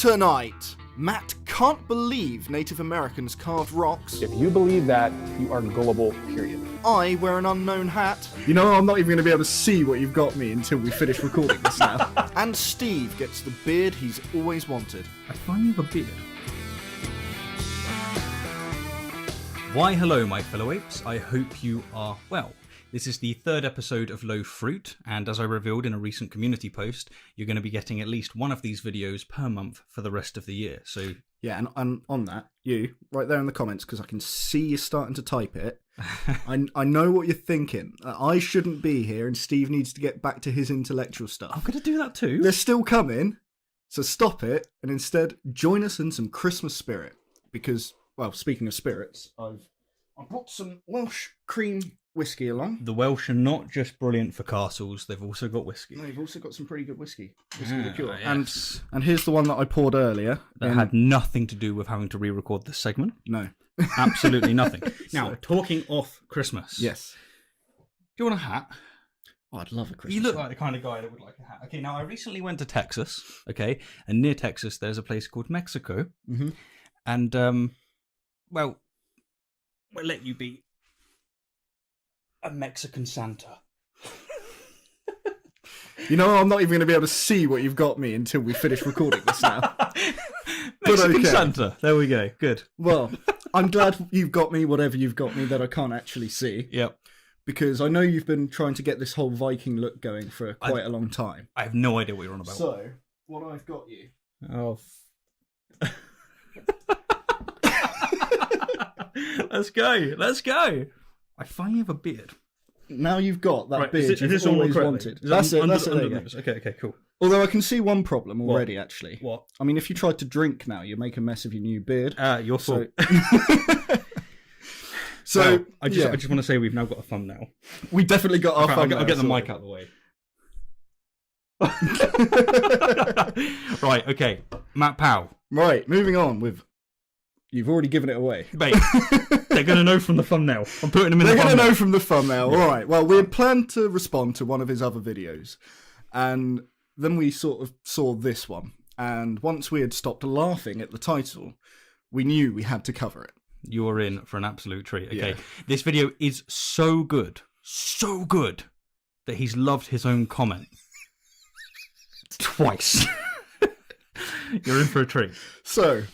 Tonight, Matt can't believe Native Americans carved rocks. If you believe that, you are gullible, period. I wear an unknown hat. You know, I'm not even going to be able to see what you've got me until we finish recording this now. And Steve gets the beard he's always wanted. I finally have a beard. Why hello my fellow apes, I hope you are well. This is the third episode of Low Fruit, and as I revealed in a recent community post, you're going to be getting at least one of these videos per month for the rest of the year. So yeah, and on that, you, right there in the comments, because I can see you starting to type it, I know what you're thinking. I shouldn't be here and Steve needs to get back to his intellectual stuff. I'm going to do that too. They're still coming, so stop it, and instead join us in some Christmas spirit. Because, well, speaking of spirits, I've brought some Welsh cream whiskey along. The Welsh are not just brilliant for castles, they've also got whiskey. No, they've also got some pretty good whiskey. Yes. And here's the one that I poured earlier. That had nothing to do with having to re-record this segment. No. Absolutely nothing. Now, talking off Christmas. Yes. Do you want a hat? Oh, I'd love a Christmas You look hat. like the kind of guy that would like a hat. Okay, now I recently went to Texas, okay, and near Texas there's a place called Mexico. Mm-hmm. And, well, we'll let you be a Mexican Santa. You know, I'm not even going to be able to see what you've got me until we finish recording this now. Mexican okay. Santa. There we go. Good. Well, I'm glad you've got me whatever you've got me that I can't actually see. Yep. Because I know you've been trying to get this whole Viking look going for quite a long time. I have no idea what you're on about. So, what I've got you... Oh. Let's go. Let's go. I finally have a beard. Now you've got that beard is this you've always correctly? wanted. Is That's it. under- That's it. under There you the go. nose? Okay, cool. Although I can see one problem already, actually. What? I mean, if you tried to drink now, you'd make a mess of your new beard. Your fault. So, I just want to say we've now got a thumbnail. We definitely got our thumbnail. I'll get the mic out of the way. Right, okay. Matt Powell. Right, moving on with... You've already given it away. Mate, they're going to know from the thumbnail. I'm putting them in the thumbnail. They're going to know from the thumbnail. Yeah. All right. Well, we had planned to respond to one of his other videos. And then we sort of saw this one. And once we had stopped laughing at the title, we knew we had to cover it. You are in for an absolute treat. Okay. Yeah. This video is so good, that he's loved his own comment. Twice. You're in for a treat. So,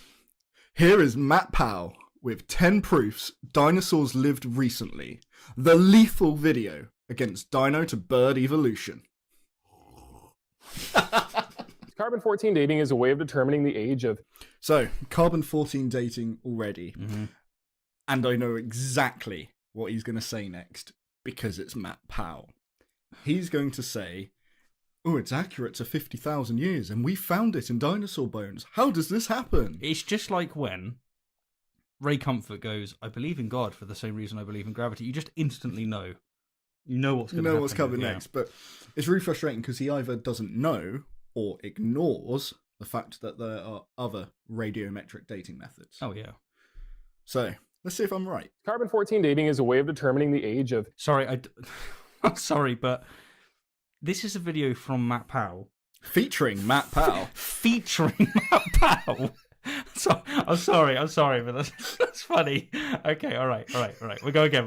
here is Matt Powell with 10 proofs dinosaurs lived recently. The lethal video against dino to bird evolution. Carbon-14 dating is a way of determining the age of... So, carbon-14 dating already. Mm-hmm. And I know exactly what he's going to say next, because it's Matt Powell. He's going to say, oh, it's accurate to 50,000 years, and we found it in dinosaur bones. How does this happen? It's just like when Ray Comfort goes, I believe in God for the same reason I believe in gravity. You just instantly know. You know what's going to happen. what's coming next. But it's really frustrating because he either doesn't know or ignores the fact that there are other radiometric dating methods. Oh, yeah. So, let's see if I'm right. Carbon-14 dating is a way of determining the age of... Sorry, I'm sorry, but this is a video from Matt Powell. Featuring Matt Powell. Featuring Matt Powell. So, I'm sorry, but that's funny. Okay, all right. We go again.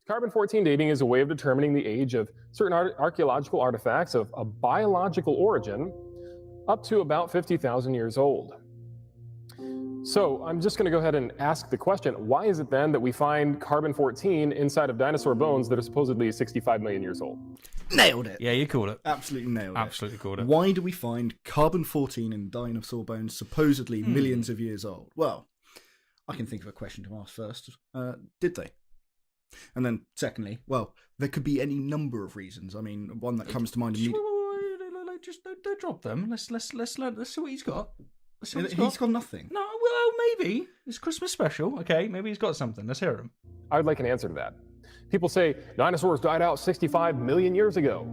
Carbon-14 dating is a way of determining the age of certain archaeological artifacts of a biological origin up to about 50,000 years old. So I'm just going to go ahead and ask the question, why is it then that we find carbon-14 inside of dinosaur bones that are supposedly 65 million years old? Nailed it. Yeah, you called it. Absolutely nailed it. Absolutely called it. Why do we find carbon-14 in dinosaur bones supposedly millions of years old? Well, I can think of a question to ask first. Did they? And then secondly, well, there could be any number of reasons. I mean, one that comes to mind immediately. Just don't drop them. Let's learn. Let's see what he's got. He's got nothing. No, well, maybe. It's Christmas special. Okay, maybe he's got something. Let's hear him. I would like an answer to that. People say dinosaurs died out 65 million years ago.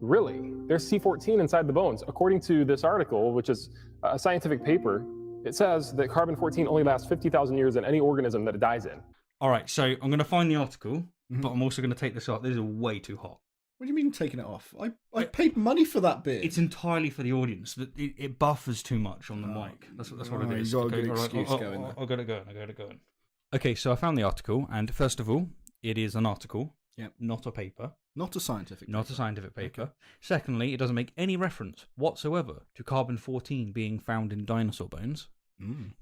Really? There's C14 inside the bones. According to this article, which is a scientific paper, it says that carbon-14 only lasts 50,000 years in any organism that it dies in. All right, so I'm going to find the article, but I'm also going to take this off. This is way too hot. What do you mean taking it off? I paid money for that bit. It's entirely for the audience. It buffers too much on the mic. That's what it is. You got a good excuse going there. I got it going. Okay, so I found the article, and first of all, it is an article, not a paper. Not a scientific paper. Okay. Secondly, it doesn't make any reference whatsoever to carbon-14 being found in dinosaur bones.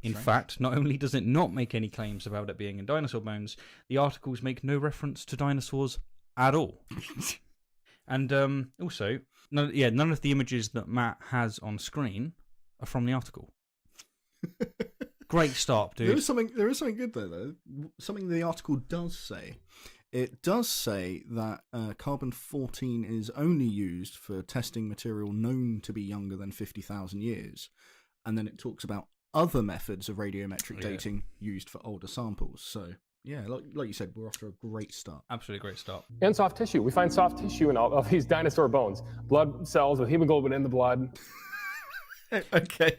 In fact, not only does it not make any claims about it being in dinosaur bones, the articles make no reference to dinosaurs at all. And also, none of the images that Matt has on screen are from the article. Great start, dude. There is something good though. Something the article does say. It does say that carbon-14 is only used for testing material known to be younger than 50,000 years. And then it talks about other methods of radiometric dating used for older samples. So, yeah, like you said, we're off to a great start. Absolutely great start. And soft tissue. We find soft tissue in all of these dinosaur bones. Blood cells with hemoglobin in the blood. Okay.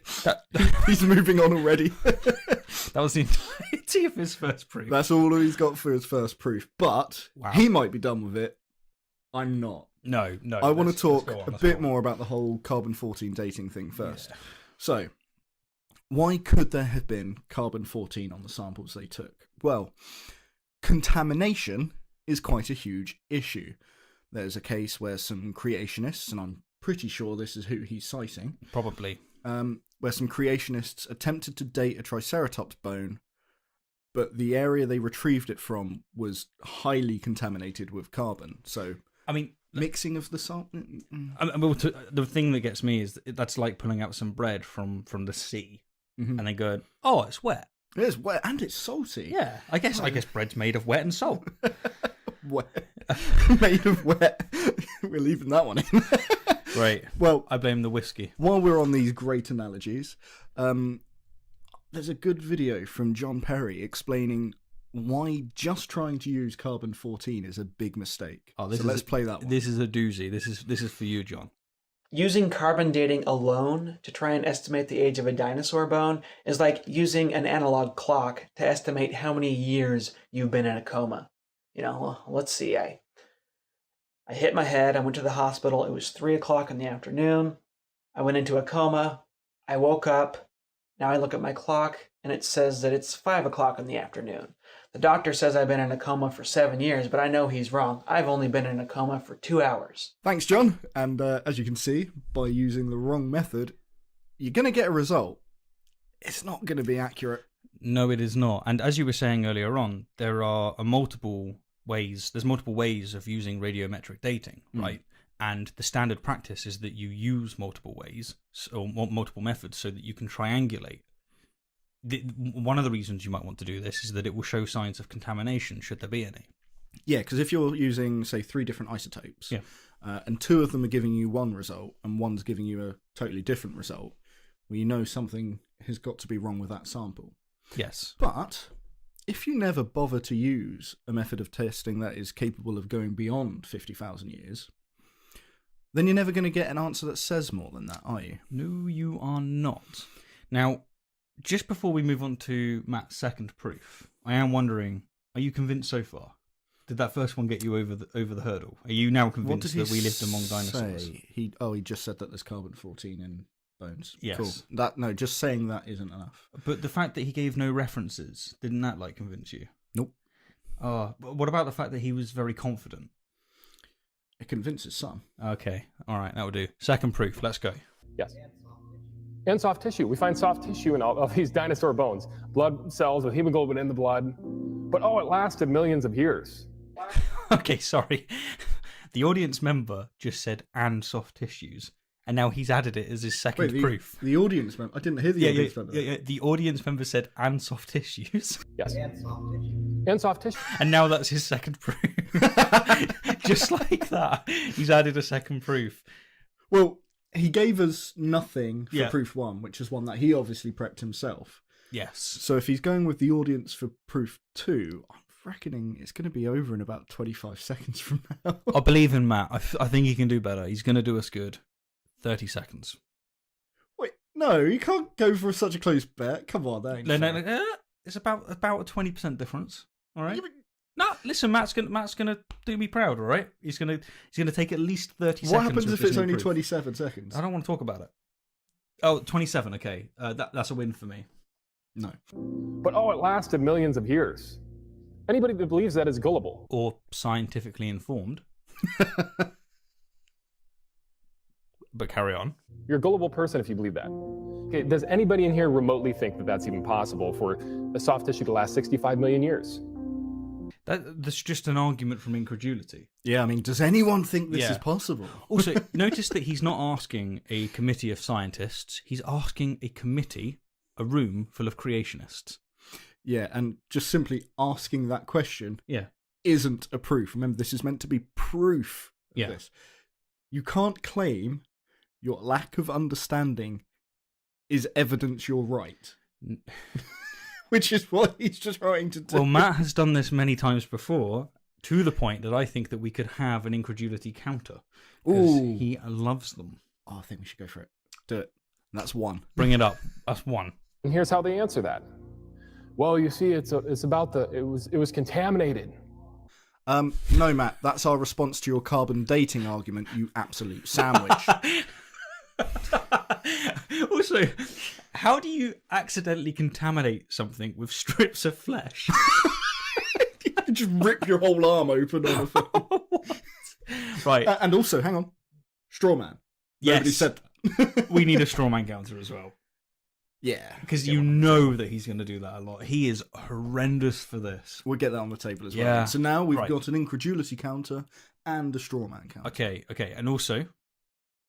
He's moving on already. That was the entirety of his first proof. That's all he's got for his first proof. But he might be done with it. I'm not. No. I want to talk a bit more about the whole carbon-14 dating thing first. Yeah. So, why could there have been carbon-14 on the samples they took? Well, contamination is quite a huge issue. There's a case where some creationists, and I'm pretty sure this is who he's citing. Probably. Where some creationists attempted to date a Triceratops bone, but the area they retrieved it from was highly contaminated with carbon. So, I mean, mixing of the sample. The thing that gets me is that's like pulling out some bread from the sea, and they go, "Oh, it's wet." It's wet and it's salty. Yeah, I guess bread's made of wet and salt. Wet, made of wet. We're leaving that one in. Right. Well, I blame the whiskey. While we're on these great analogies, there's a good video from John Perry explaining why just trying to use carbon-14 is a big mistake. Let's play that one. This is a doozy. This is for you, John. Using carbon dating alone to try and estimate the age of a dinosaur bone is like using an analog clock to estimate how many years you've been in a coma. Let's see. I hit my head. I went to the hospital. It was 3 o'clock in the afternoon. I went into a coma. I woke up. Now I look at my clock and it says that it's 5 o'clock in the afternoon. The doctor says I've been in a coma for 7 years, but I know he's wrong. I've only been in a coma for 2 hours. Thanks, John. And as you can see, by using the wrong method, you're going to get a result. It's not going to be accurate. No, it is not. And as you were saying earlier on, there are multiple ways of using radiometric dating, right? And the standard practice is that you use multiple ways or multiple methods so that you can triangulate. One of the reasons you might want to do this is that it will show signs of contamination, should there be any. Yeah, because if you're using, say, 3 different isotopes, and 2 of them are giving you one result and one's giving you a totally different result, well, you know something has got to be wrong with that sample. Yes. But if you never bother to use a method of testing that is capable of going beyond 50,000 years, then you're never going to get an answer that says more than that, are you? No, you are not. Now, just before we move on to Matt's second proof, I am wondering, are you convinced so far? Did that first one get you over the hurdle? Are you now convinced that we lived among dinosaurs? He just said that there's carbon-14 in bones. Yes. Cool. Just saying that isn't enough. But the fact that he gave no references, didn't that convince you? Nope. What about the fact that he was very confident? It convinces some. Okay. All right, that will do. Second proof. Let's go. Yes. And soft tissue. We find soft tissue in all of these dinosaur bones. Blood cells with hemoglobin in the blood. But it lasted millions of years. Okay, sorry. The audience member just said "and soft tissues," and now he's added it as his second proof. The audience member. I didn't hear the audience member. Yeah. The audience member said "and soft tissues." Yes. And soft tissue. And now that's his second proof. Just like that, he's added a second proof. Well, he gave us nothing for proof 1, which is one that he obviously prepped himself. Yes. So if he's going with the audience for proof 2, I'm reckoning it's going to be over in about 25 seconds from now. I believe in Matt. I think he can do better. He's going to do us good. 30 seconds. Wait, no, you can't go for such a close bet. Come on, that ain't fair. No. It's about a 20% difference. All right. No, listen, Matt's gonna do me proud, all right? He's gonna take at least 30 seconds. What happens with if this it's new only proof. 27 seconds? I don't want to talk about it. Oh, 27, okay. That's a win for me. No. But it lasted millions of years. Anybody that believes that is gullible. Or scientifically informed. But carry on. You're a gullible person if you believe that. Okay, does anybody in here remotely think that that's even possible for a soft tissue to last 65 million years? That's just an argument from incredulity. Yeah, I mean, does anyone think this Yeah. is possible? Also, notice that he's not asking a committee of scientists. He's asking a room full of creationists. Yeah, and just simply asking that question Yeah. isn't a proof. Remember, this is meant to be proof of Yeah. this. You can't claim your lack of understanding is evidence you're right. Which is what he's just trying to do. Well, Matt has done this many times before, to the point that I think that we could have an incredulity counter. Because Ooh. he loves them. Oh, I think we should go for it. Do it. And that's one. Bring it up. That's one. And here's how they answer that. Well, you see, it was contaminated. No, Matt, that's our response to your carbon dating argument, you absolute sandwich. Also, how do you accidentally contaminate something with strips of flesh? You just rip your whole arm open on a thing. Right. And also, hang on, straw man. Nobody Yes. said that. We need a straw man counter as well. Yeah. Because you know that he's going to do that a lot. He is horrendous for this. We'll get that on the table as well. Yeah. So now we've Right. got an incredulity counter and a straw man counter. Okay. And also,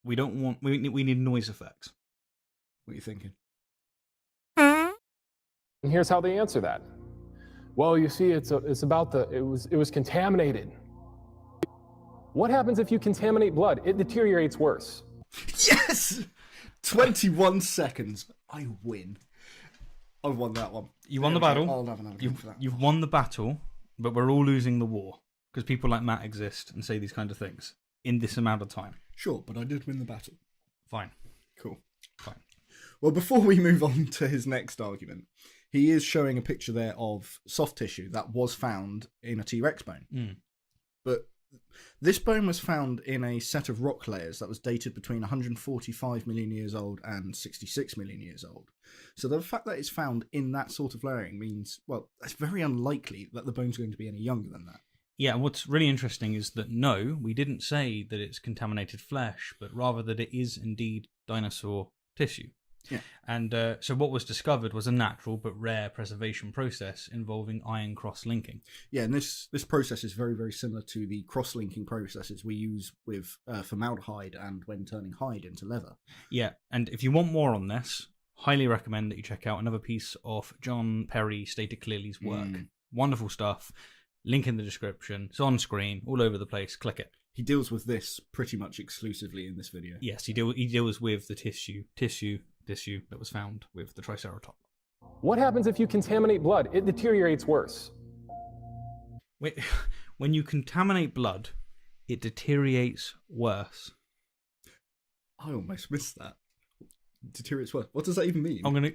we need noise effects. What are you thinking? And here's how they answer that. Well, you see, it was contaminated. What happens if you contaminate blood? It deteriorates worse. Yes! 21 seconds. I win. I won that one. You won the battle. I'll have another go for that. You've won the battle, but we're all losing the war. Because people like Matt exist and say these kind of things in this amount of time. Sure, but I did win the battle. Fine. Cool. Fine. Well, before we move on to his next argument, he is showing a picture there of soft tissue that was found in a T-Rex bone. Mm. But this bone was found in a set of rock layers that was dated between 145 million years old and 66 million years old. So the fact that it's found in that sort of layering means, well, it's very unlikely that the bone's going to be any younger than that. Yeah, and what's really interesting is that no, we didn't say that it's contaminated flesh, but rather that it is indeed dinosaur tissue. Yeah. And so what was discovered was a natural but rare preservation process involving iron cross-linking. Yeah, and this process is very, very similar to the cross-linking processes we use with formaldehyde and when turning hide into leather. Yeah, and if you want more on this, highly recommend that you check out another piece of John Perry Stated Clearly's work. Wonderful stuff. Link in the description. It's on screen, all over the place. Click it. He deals with this pretty much exclusively in this video. Yes, he deals with the tissue that was found with the Triceratop. What happens if you contaminate blood? It deteriorates worse. Wait, when you contaminate blood, it deteriorates worse. I almost missed that. Deteriorates worse. What does that even mean? I'm gonna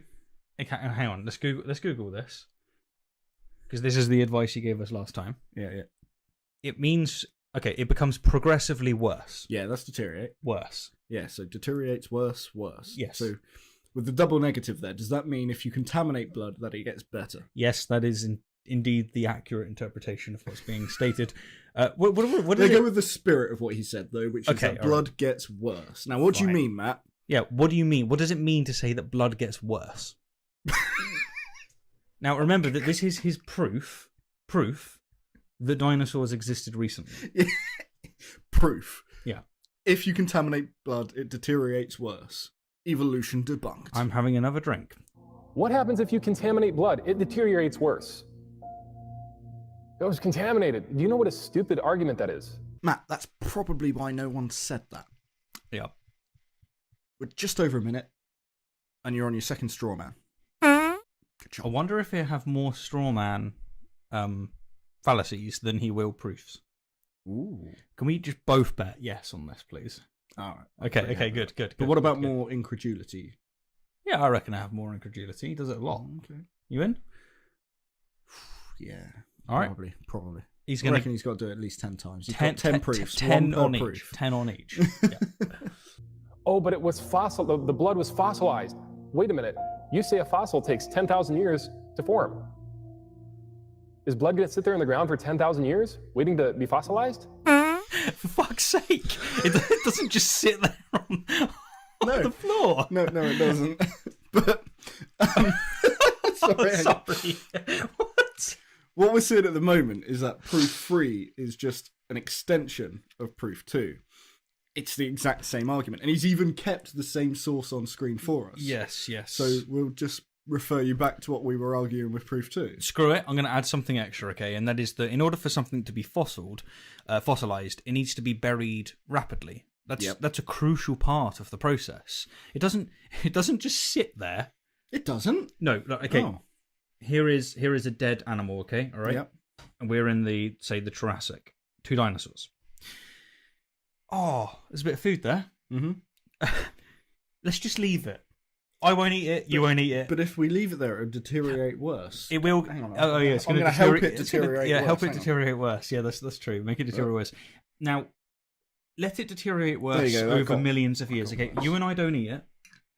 hang on. Let's Google this because this is the advice he gave us last time. Yeah. It means it becomes progressively worse. Yeah, that's deteriorate. Worse. Yeah, so deteriorates worse. Yes. So with the double negative there, does that mean if you contaminate blood that it gets better? Yes, that is indeed the accurate interpretation of what's being stated. What They is go it? with the spirit of what he said, though, which is that all blood gets worse. Now, what do you Fine. mean, Matt? Yeah, what do you mean? What does it mean to say that blood gets worse? Now, remember that this is his proof that dinosaurs existed recently. Proof. Yeah. If you contaminate blood, it deteriorates worse. Evolution debunked. I'm having another drink. What happens if you contaminate blood? It deteriorates worse. It was contaminated. Do you know what a stupid argument that is? Matt, that's probably why no one said that. Yeah. We're just over a minute, and you're on your second straw man. Good job. I wonder if he'll have more strawman fallacies than he will proofs. Ooh. Can we just both bet yes on this, please? All right. Okay, good. But what about more incredulity? Yeah, I reckon I have more incredulity. He does it a lot. Okay. You in? Yeah. All right. Probably. He's I going reckon to he's got to do at least 10 times. He's 10, got 10 proofs. 10 one on per each. proof. 10 on each. Yeah. Oh, but it was fossil. The blood was fossilized. Wait a minute. You say a fossil takes 10,000 years to form. Is blood going to sit there in the ground for 10,000 years, waiting to be fossilized? For fuck's sake. It doesn't just sit there on the floor. No, it doesn't. But, sorry. Sorry. What? What we're seeing at the moment is that proof 3 is just an extension of proof 2. It's the exact same argument. And he's even kept the same source on screen for us. Yes. So we'll just refer you back to what we were arguing with proof 2. Screw it. I'm going to add something extra, okay? And that is that in order for something to be fossilized, it needs to be buried rapidly. That's a crucial part of the process. It doesn't just sit there. It doesn't? No, okay. Oh. Here is a dead animal, okay? All right? Yep. And we're in the Jurassic. 2 dinosaurs. Oh, there's a bit of food there. Mm-hmm. Let's just leave it. I won't eat it. You won't eat it. But if we leave it there, it'll deteriorate worse. It will. Hang on. Oh, yeah. It's going to help it deteriorate worse. Help it Hang on. deteriorate worse. Yeah, that's true. Make it deteriorate worse. Now, let it deteriorate worse go. over millions of years. Okay, you and I don't eat it,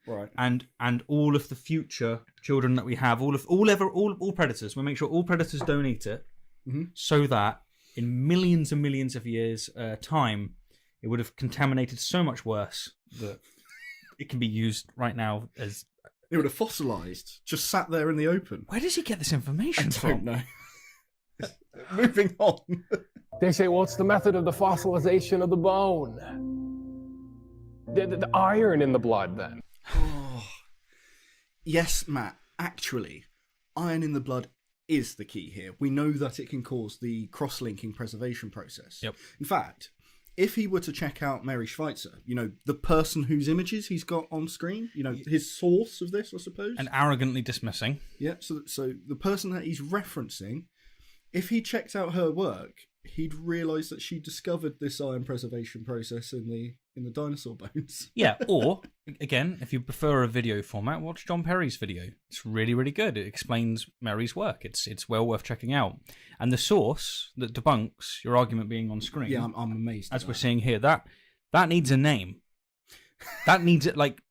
Right. and all of the future children that we have, all predators. We'll make sure all predators don't eat it, so that in millions and millions of years' time, it would have contaminated so much worse that it can be used right now as. It would have fossilized, just sat there in the open. Where does he get this information I from? don't know. Moving on. They say, well, it's the method of the fossilization of the bone. The iron in the blood, then. Oh. Yes, Matt. Actually, iron in the blood is the key here. We know that it can cause the cross-linking preservation process. Yep. In fact, if he were to check out Mary Schweitzer, the person whose images he's got on screen, his source of this, I suppose. And arrogantly dismissing. Yeah, so the person that he's referencing, if he checked out her work, he'd realise that she discovered this iron preservation process in the dinosaur bones. Yeah, or, again, if you prefer a video format, watch John Perry's video. It's really, really good. It explains Mary's work. It's well worth checking out. And the source that debunks your argument being on screen... Yeah, I'm amazed. As we're seeing here, that needs a name. That needs it, like,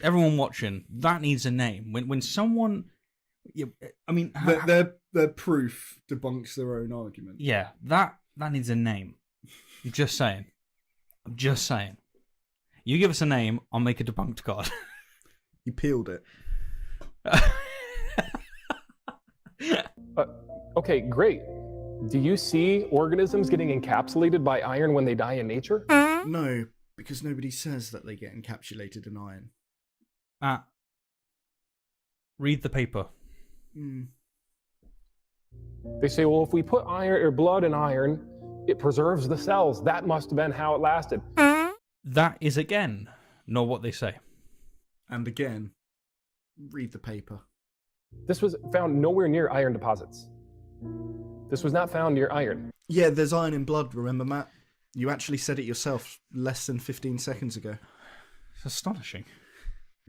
everyone watching, that needs a name. When someone... Yeah, I mean... Their proof debunks their own argument. Yeah, that needs a name. I'm just saying. You give us a name, I'll make a debunked card. You peeled it. Okay, great. Do you see organisms getting encapsulated by iron when they die in nature? No, because nobody says that they get encapsulated in iron. Read the paper. They say, well, if we put iron or blood in iron, it preserves the cells. That must have been how it lasted. That is, again, not what they say. And again, read the paper. This was found nowhere near iron deposits. This was not found near iron. Yeah, there's iron in blood, remember, Matt? You actually said it yourself less than 15 seconds ago. It's astonishing.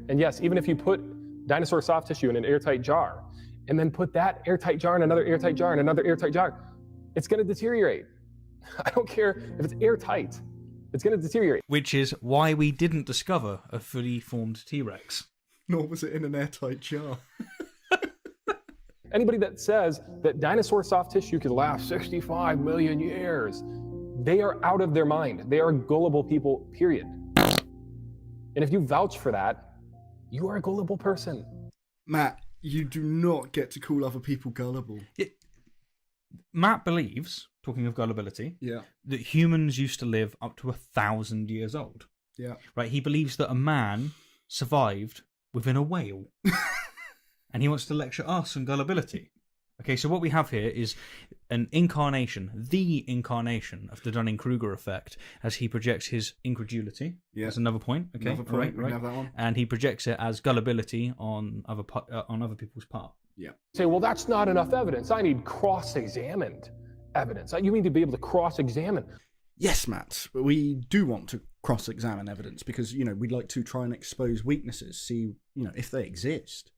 And yes, even if you put dinosaur soft tissue in an airtight jar, and then put that airtight jar in another airtight jar and another airtight jar, it's going to deteriorate. I don't care if it's airtight. It's going to deteriorate. Which is why we didn't discover a fully formed T-Rex. Nor was it in an airtight jar. Anybody that says that dinosaur soft tissue could last 65 million years, they are out of their mind. They are gullible people, period. And if you vouch for that, you are a gullible person. Matt, you do not get to call other people gullible. Matt believes, talking of gullibility, that humans used to live up to 1,000 years old. Yeah. Right? He believes that a man survived within a whale. And he wants to lecture us on gullibility. Okay, so what we have here is the incarnation of the Dunning-Kruger effect as he projects his incredulity. Yeah. That's another point. Okay, another point. Right. We can have that one. And he projects it as gullibility on other people's part. Yeah. Say, well, that's not enough evidence. I need cross-examined evidence. You need to be able to cross-examine. Yes, Matt, but we do want to cross-examine evidence because, we'd like to try and expose weaknesses, see, if they exist.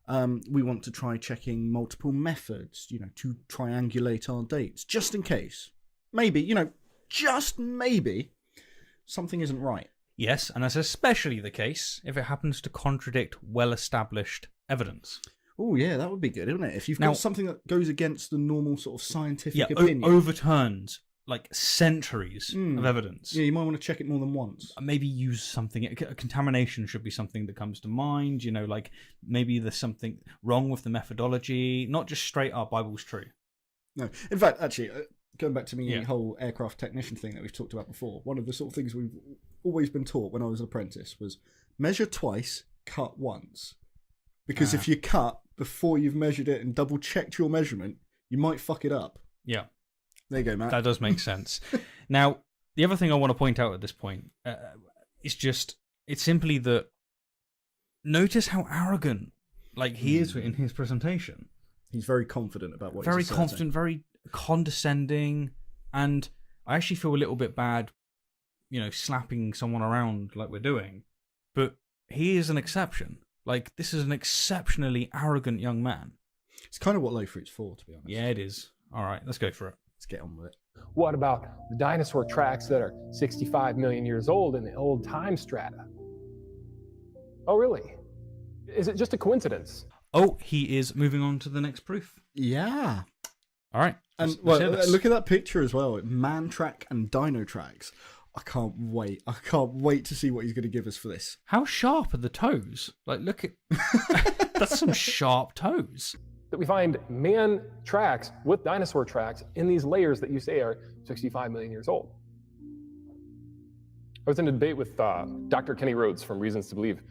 We want to try checking multiple methods, to triangulate our dates, just in case. Maybe, just maybe, something isn't right. Yes, and that's especially the case if it happens to contradict well-established evidence. Oh, yeah, that would be good, wouldn't it? If you've got something that goes against the normal sort of scientific opinion. Overturns centuries of evidence. Yeah, you might want to check it more than once. Maybe use something. Contamination should be something that comes to mind. Maybe there's something wrong with the methodology. Not just straight up Bible's true. No, in fact, actually, going back to the whole aircraft technician thing that we've talked about before, one of the sort of things we've always been taught when I was an apprentice was measure twice, cut once. Because if you cut before you've measured it and double checked your measurement, you might fuck it up. Yeah. There you go, Matt. That does make sense. Now, the other thing I want to point out at this point it's simply that notice how arrogant he is in his presentation. He's very confident about what very he's confident, very condescending, and I actually feel a little bit bad, slapping someone around like we're doing, but he is an exception. This is an exceptionally arrogant young man. It's kind of what low fruit's for, to be honest. Yeah, it is. All right, let's go for it. Let's get on with it. What about the dinosaur tracks that are 65 million years old in the old time strata? Oh, really? Is it just a coincidence? Oh, he is moving on to the next proof. Yeah. All right. And look at that picture as well. Man track and dino tracks. I can't wait. I can't wait to see what he's going to give us for this. How sharp are the toes? Look at... That's some sharp toes. That we find man tracks with dinosaur tracks in these layers that you say are 65 million years old. I was in a debate with Dr. Kenny Rhodes from Reasons to Believe,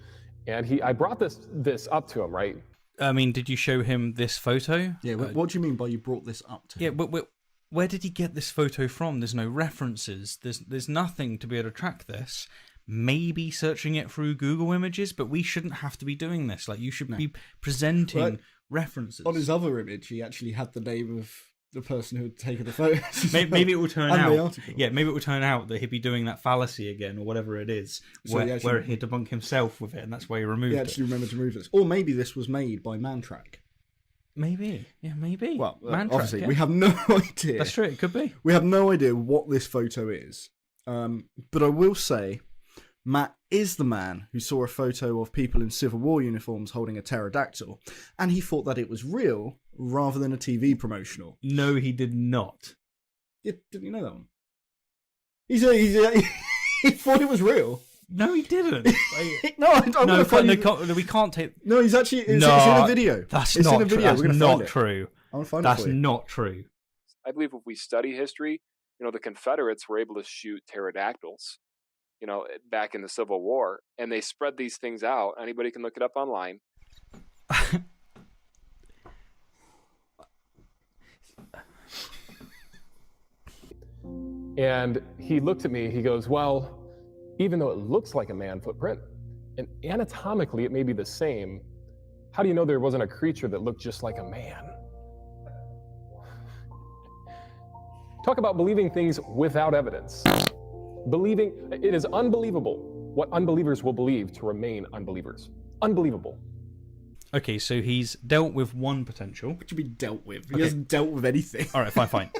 and I brought this up to him, right? I mean, did you show him this photo? Yeah, what do you mean by you brought this up to him? Yeah, but where did he get this photo from? There's no references. There's nothing to be able to track this. Maybe searching it through Google Images, but we shouldn't have to be doing this. You should be presenting references. On his other image, he actually had the name of the person who had taken the photo. Maybe it will turn and out. The article. Yeah, maybe it will turn out that he'd be doing that fallacy again, or whatever it is, where he'd debunk himself with it, and that's why he removed it. He actually remembered to remove this, or maybe this was made by Mantrack. Maybe, yeah, maybe. Well, Mantrack, obviously, we have no idea. That's true. It could be. We have no idea what this photo is, but I will say, Matt is the man who saw a photo of people in Civil War uniforms holding a pterodactyl, and he thought that it was real rather than a TV promotional. No, he did not. Yeah, didn't you know that one? He thought it was real. No, he didn't. No, we can't take. No, he's actually. It's in a video. That's it's not in a video. True. That's not true. I want to find That's it for you. not true. I believe if we study history, the Confederates were able to shoot pterodactyls, back in the Civil War, and they spread these things out. Anybody can look it up online. And he looked at me, he goes, well, even though it looks like a man footprint, and anatomically it may be the same, how do you know there wasn't a creature that looked just like a man? Talk about believing things without evidence. It is unbelievable what unbelievers will believe to remain unbelievers. Unbelievable. Okay, so he's dealt with one potential. What do you mean dealt with? He hasn't dealt with anything. All right, fine.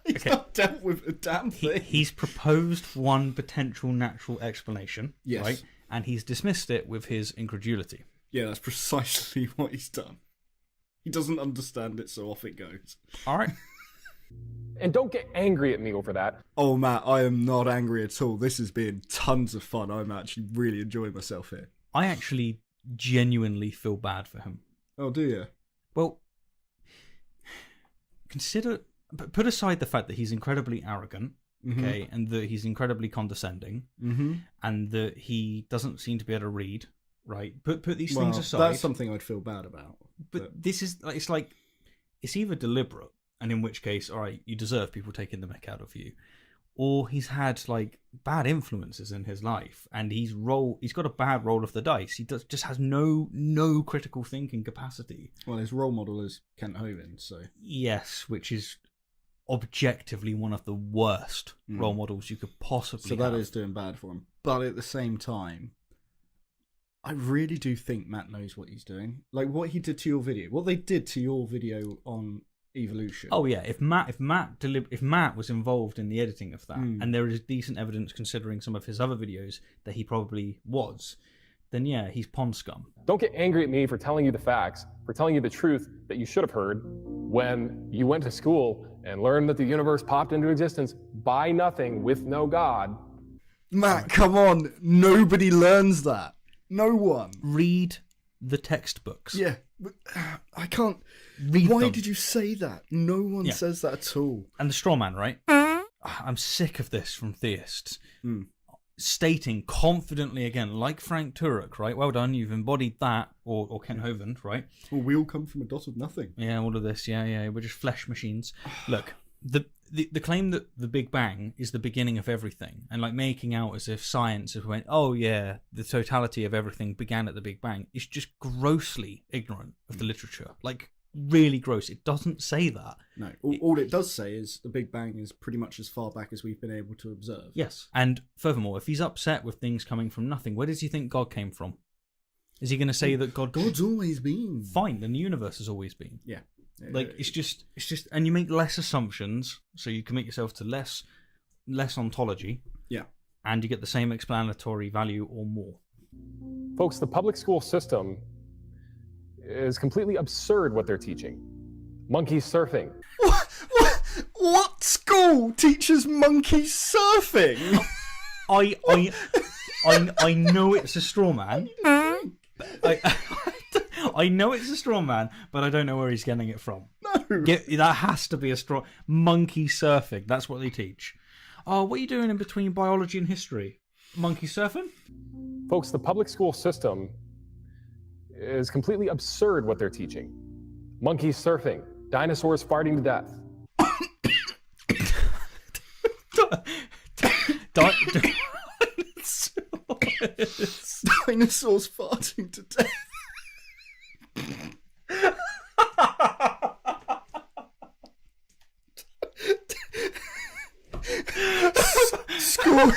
He's not dealt with a damn thing. He's proposed one potential natural explanation, yes, right? And he's dismissed it with his incredulity. Yeah, that's precisely what he's done. He doesn't understand it, so off it goes. All right. And don't get angry at me over that. Oh, Matt, I am not angry at all. This has been tons of fun. I'm actually really enjoying myself here. I actually genuinely feel bad for him. Oh, do you? Well, put aside the fact that he's incredibly arrogant, okay, and that he's incredibly condescending, and that he doesn't seem to be able to read, right? Put these things aside. That's something I'd feel bad about. But this is, it's either deliberate, and in which case, all right, you deserve people taking the mick out of you, or he's had bad influences in his life, and he's got a bad roll of the dice. He just has no critical thinking capacity. Well, his role model is Kent Hovind, so yes, which is objectively one of the worst role models you could possibly have. So that is doing bad for him. But at the same time, I really do think Matt knows what he's doing. Like what he did to your video, what they did to your video on evolution. Oh yeah, if Matt was involved in the editing of that, and there is decent evidence considering some of his other videos that he probably was, then yeah, he's pond scum. Don't get angry at me for telling you the facts, for telling you the truth that you should have heard when you went to school and learned that the universe popped into existence by nothing with no God. Matt, come on. Nobody learns that. No one. Read the textbooks. Yeah, but, I can't. Read Why them. did you say that? No one says that at all. And the straw man, right? I'm sick of this from theists. Stating confidently again, like Frank Turek, right? Well done, you've embodied that, or Kent Hovind, right? Well, we all come from a dot of nothing. Yeah, all of this, yeah, we're just flesh machines. Look, the claim that the Big Bang is the beginning of everything, and like making out as if science has went, oh yeah, the totality of everything began at the Big Bang, is just grossly ignorant of the literature. Like, really gross. It doesn't say that. No, all it does say is the Big Bang is pretty much as far back as we've been able to observe. Yes. And furthermore, if he's upset with things coming from nothing, where does he think God came from? Is he going to say that God's always been? Fine, then the universe has always been. Yeah. Like, it's just, and you make less assumptions, so you commit yourself to less ontology. Yeah. And you get the same explanatory value or more. Folks, the public school system is completely absurd what they're teaching. Monkey surfing. What school teaches monkey surfing? I know it's a straw man. I know it's a straw man, but I don't know where he's getting it from. No. That has to be a straw. Monkey surfing. That's what they teach. Oh, what are you doing in between biology and history? Monkey surfing? Folks, the public school system is completely absurd what they're teaching. Monkey surfing. Dinosaurs farting to death. Dinosaurs farting to death. School.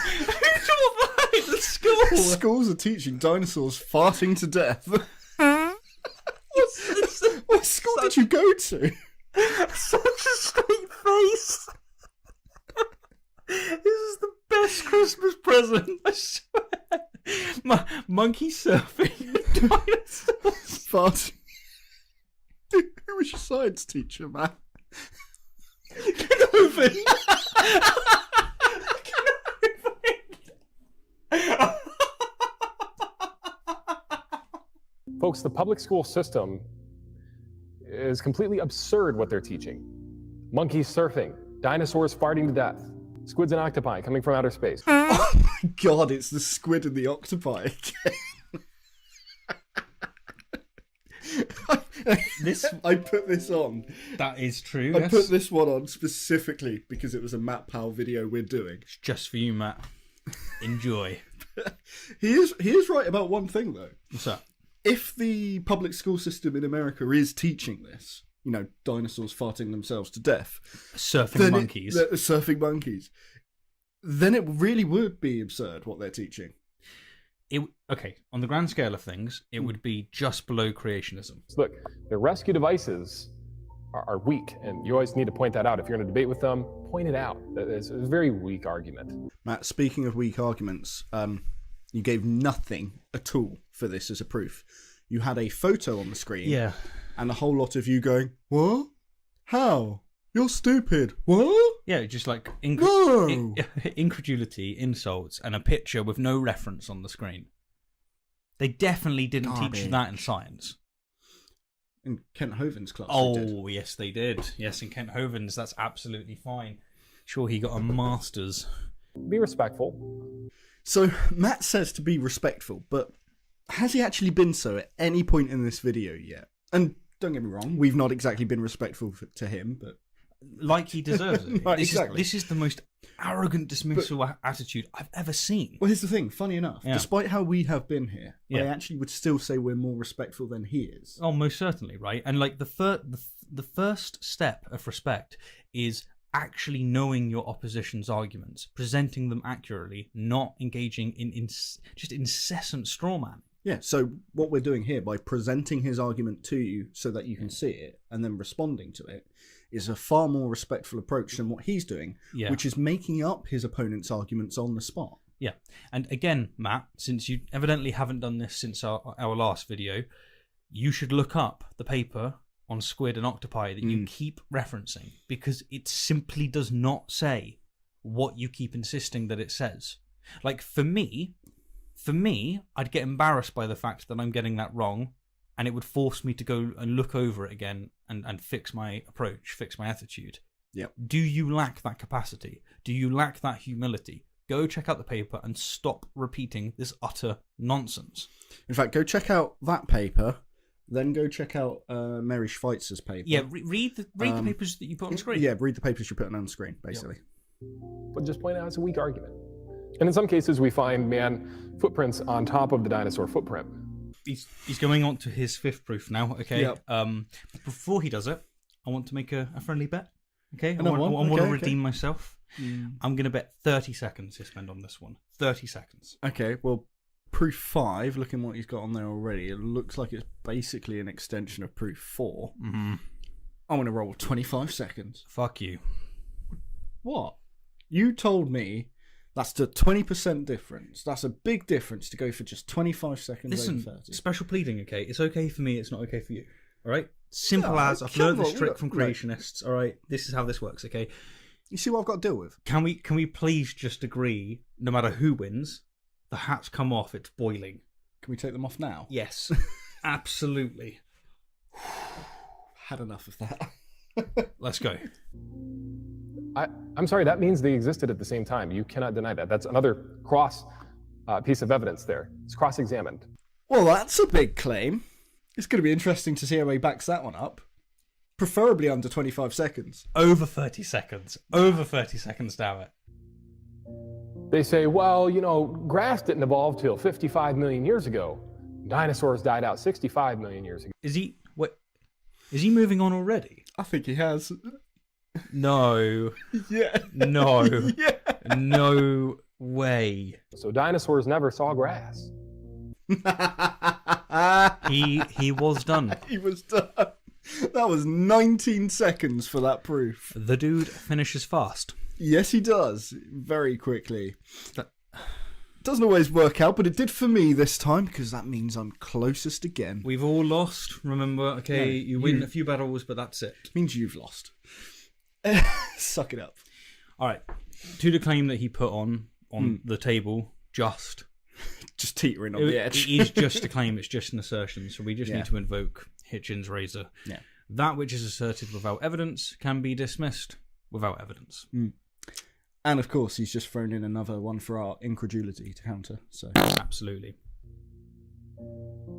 Schools are teaching dinosaurs farting to death. What school did you go to? Such a straight face. This is the best Christmas present, I swear. Monkey surfing. Dinosaurs. Farting. Who was your science teacher, man? Get over it. Folks, the public school system is completely absurd what they're teaching. Monkey surfing. Dinosaurs farting to death. Squids and octopi coming from outer space. Oh my god, it's the squid and the octopi again. I put this on. That is true. I put this one on specifically because it was a Matt Powell video we're doing. It's just for you, Matt. Enjoy. He is right about one thing though. What's that? If the public school system in America is teaching this, you know, dinosaurs farting themselves to death, surfing monkeys, then it really would be absurd what they're teaching. Okay, on the grand scale of things, it would be just below creationism. So look, the rescue devices are weak, and you always need to point that out. If you're in a debate with them, point it out. It's a very weak argument. Matt, speaking of weak arguments, you gave nothing at all for this as a proof. You had a photo on the screen, yeah, and a whole lot of you going, "What? How? You're stupid. What?" Yeah, just like No. incredulity, insults, and a picture with no reference on the screen. They definitely didn't teach you that in science. In Kent Hovind's class, Oh, they did. yes, they did. Yes, in Kent Hovind's, that's absolutely fine. Sure, he got a master's. Be respectful. So Matt says to be respectful, but has he actually been so at any point in this video yet? And don't get me wrong, we've not exactly been respectful to him, but like he deserves it. Right, this exactly. This is the most arrogant dismissal attitude I've ever seen. Well, here's the thing. Funny enough, Yeah. despite how we have been here, I Yeah. actually would still say we're more respectful than he is. Oh, most certainly, right? And like the first step of respect is actually knowing your opposition's arguments, presenting them accurately, not engaging in just incessant strawman. Yeah, so what we're doing here by presenting his argument to you so that you can see it and then responding to it is a far more respectful approach than what he's doing, which is making up his opponent's arguments on the spot. Yeah, and again, Matt, since you evidently haven't done this since our last video, you should look up the paper on squid and octopi that you keep referencing, because it simply does not say what you keep insisting that it says. Like, for me, I'd get embarrassed by the fact that I'm getting that wrong, and it would force me to go and look over it again and fix my approach, fix my attitude. Yep. Do you lack that capacity? Do you lack that humility? Go check out the paper and stop repeating this utter nonsense. In fact, go check out that paper, then go check out Mary Schweitzer's paper. Yeah, read the papers that you put on screen. Yeah, read the papers you're putting on screen, basically. But just point out it's a weak argument. And in some cases, we find man footprints on top of the dinosaur footprint. He's going on to his fifth proof now, okay? Yep. But before he does it, I want to make a friendly bet, okay? I Another want one? to Okay. redeem myself. I'm going to bet 30 seconds to spend on this one. 30 seconds. Okay, well, proof 5, looking what he's got on there already, it looks like it's basically an extension of proof 4. Mm-hmm. I'm going to roll 25 seconds. Fuck you. What? You told me that's the 20% difference. That's a big difference to go for just 25 seconds Listen, over 30. special pleading, okay? It's okay for me, it's not okay for you. All right? Simple Yeah, as, I've come learned this on, trick look, from right. creationists, all right? This is how this works, okay? You see what I've got to deal with? Can we please just agree, no matter who wins, the hats come off, it's boiling. Can we take them off now? Yes, absolutely. Had enough of that. Let's go. I'm sorry, that means they existed at the same time. You cannot deny that. That's another cross piece of evidence there. It's cross-examined. Well, that's a big claim. It's going to be interesting to see how he backs that one up. Preferably under 25 seconds. Over 30 seconds. Over 30 seconds, damn it. They say, well, grass didn't evolve till 55 million years ago. Dinosaurs died out 65 million years ago. Is he moving on already? I think he has. No. Yeah. No. Yeah. No way. So dinosaurs never saw grass. He was done. He was done. That was 19 seconds for that proof. The dude finishes fast. Yes, he does. Very quickly. Doesn't always work out, but it did for me this time, because that means I'm closest again. We've all lost, remember? Okay, No, you win a few battles, but that's it. Means you've lost. Suck it up. All right. To the claim that he put on the table, just teetering on the edge. It is just a claim, it's just an assertion, so we just Yeah. need to invoke Hitchens' razor. Yeah. That which is asserted without evidence can be dismissed without evidence. And of course, he's just thrown in another one for our incredulity to counter. So Absolutely.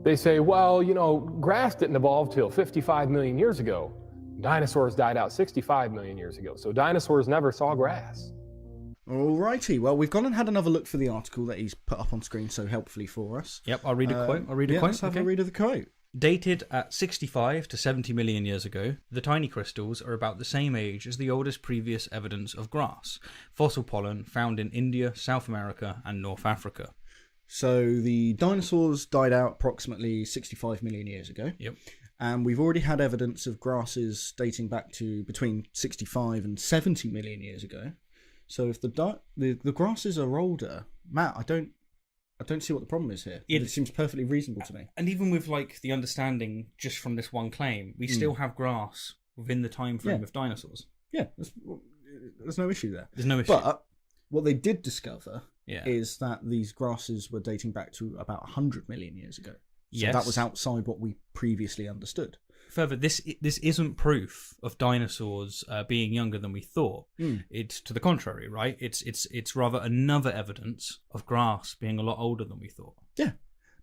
They say, well, grass didn't evolve till 55 million years ago. Dinosaurs died out 65 million years ago. So dinosaurs never saw grass. alrighty, well, we've gone and had another look for the article that he's put up on screen so helpfully for us. Yep, I'll read a quote. I'll read a quote. Let's have a read of the quote. Dated at 65 to 70 million years ago, the tiny crystals are about the same age as the oldest previous evidence of grass, fossil pollen found in India, South America, and North Africa. So the dinosaurs died out approximately 65 million years ago. Yep. And we've already had evidence of grasses dating back to between 65 and 70 million years ago. So if the grasses are older, Matt, I don't see what the problem is here. It seems perfectly reasonable to me. And even with the understanding just from this one claim, we still have grass within the time frame of dinosaurs. Yeah, there's no issue there. There's no issue. But what they did discover Yeah. is that these grasses were dating back to about 100 million years ago. So Yes. that was outside what we previously understood. Further, this isn't proof of dinosaurs being younger than we thought. It's to the contrary, right? It's rather another evidence of grass being a lot older than we thought. Yeah.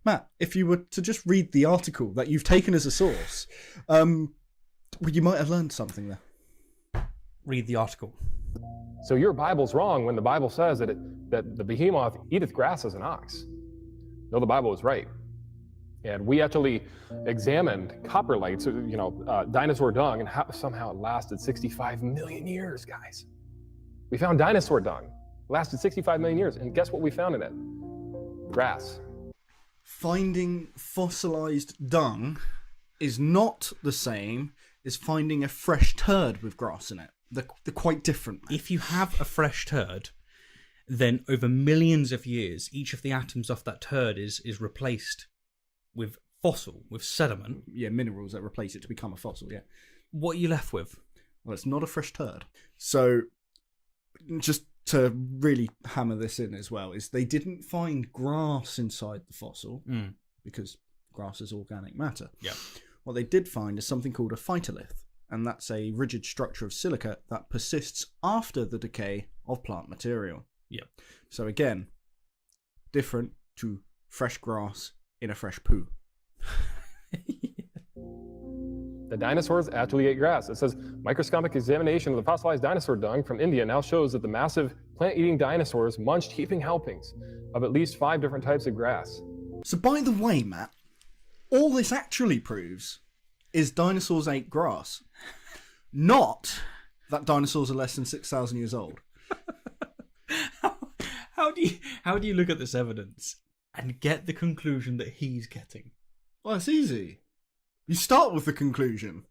Matt, if you were to just read the article that you've taken as a source, you might have learned something there. Read the article. So your Bible's wrong when the Bible says that the behemoth eateth grass as an ox. No, the Bible is right. And we actually examined coprolites, dinosaur dung, and somehow it lasted 65 million years, guys. We found dinosaur dung. It lasted 65 million years. And guess what we found in it? Grass. finding fossilized dung is not the same as finding a fresh turd with grass in it. They're quite different. If you have a fresh turd, then over millions of years, each of the atoms off that turd is replaced with fossil, with sediment. Yeah, minerals that replace it to become a fossil, yeah. What are you left with? Well, it's not a fresh turd. So, just to really hammer this in as well, is they didn't find grass inside the fossil, because grass is organic matter. Yeah. What they did find is something called a phytolith, and that's a rigid structure of silica that persists after the decay of plant material. Yeah. So again, different to fresh grass in a fresh poo. The dinosaurs actually ate grass. It says, microscopic examination of the fossilized dinosaur dung from India now shows that the massive plant-eating dinosaurs munched heaping helpings of at least 5 different types of grass. So by the way, Matt, all this actually proves is dinosaurs ate grass. Not that dinosaurs are less than 6,000 years old. How do you look at this evidence and get the conclusion that he's getting? Well, it's easy. You start with the conclusion.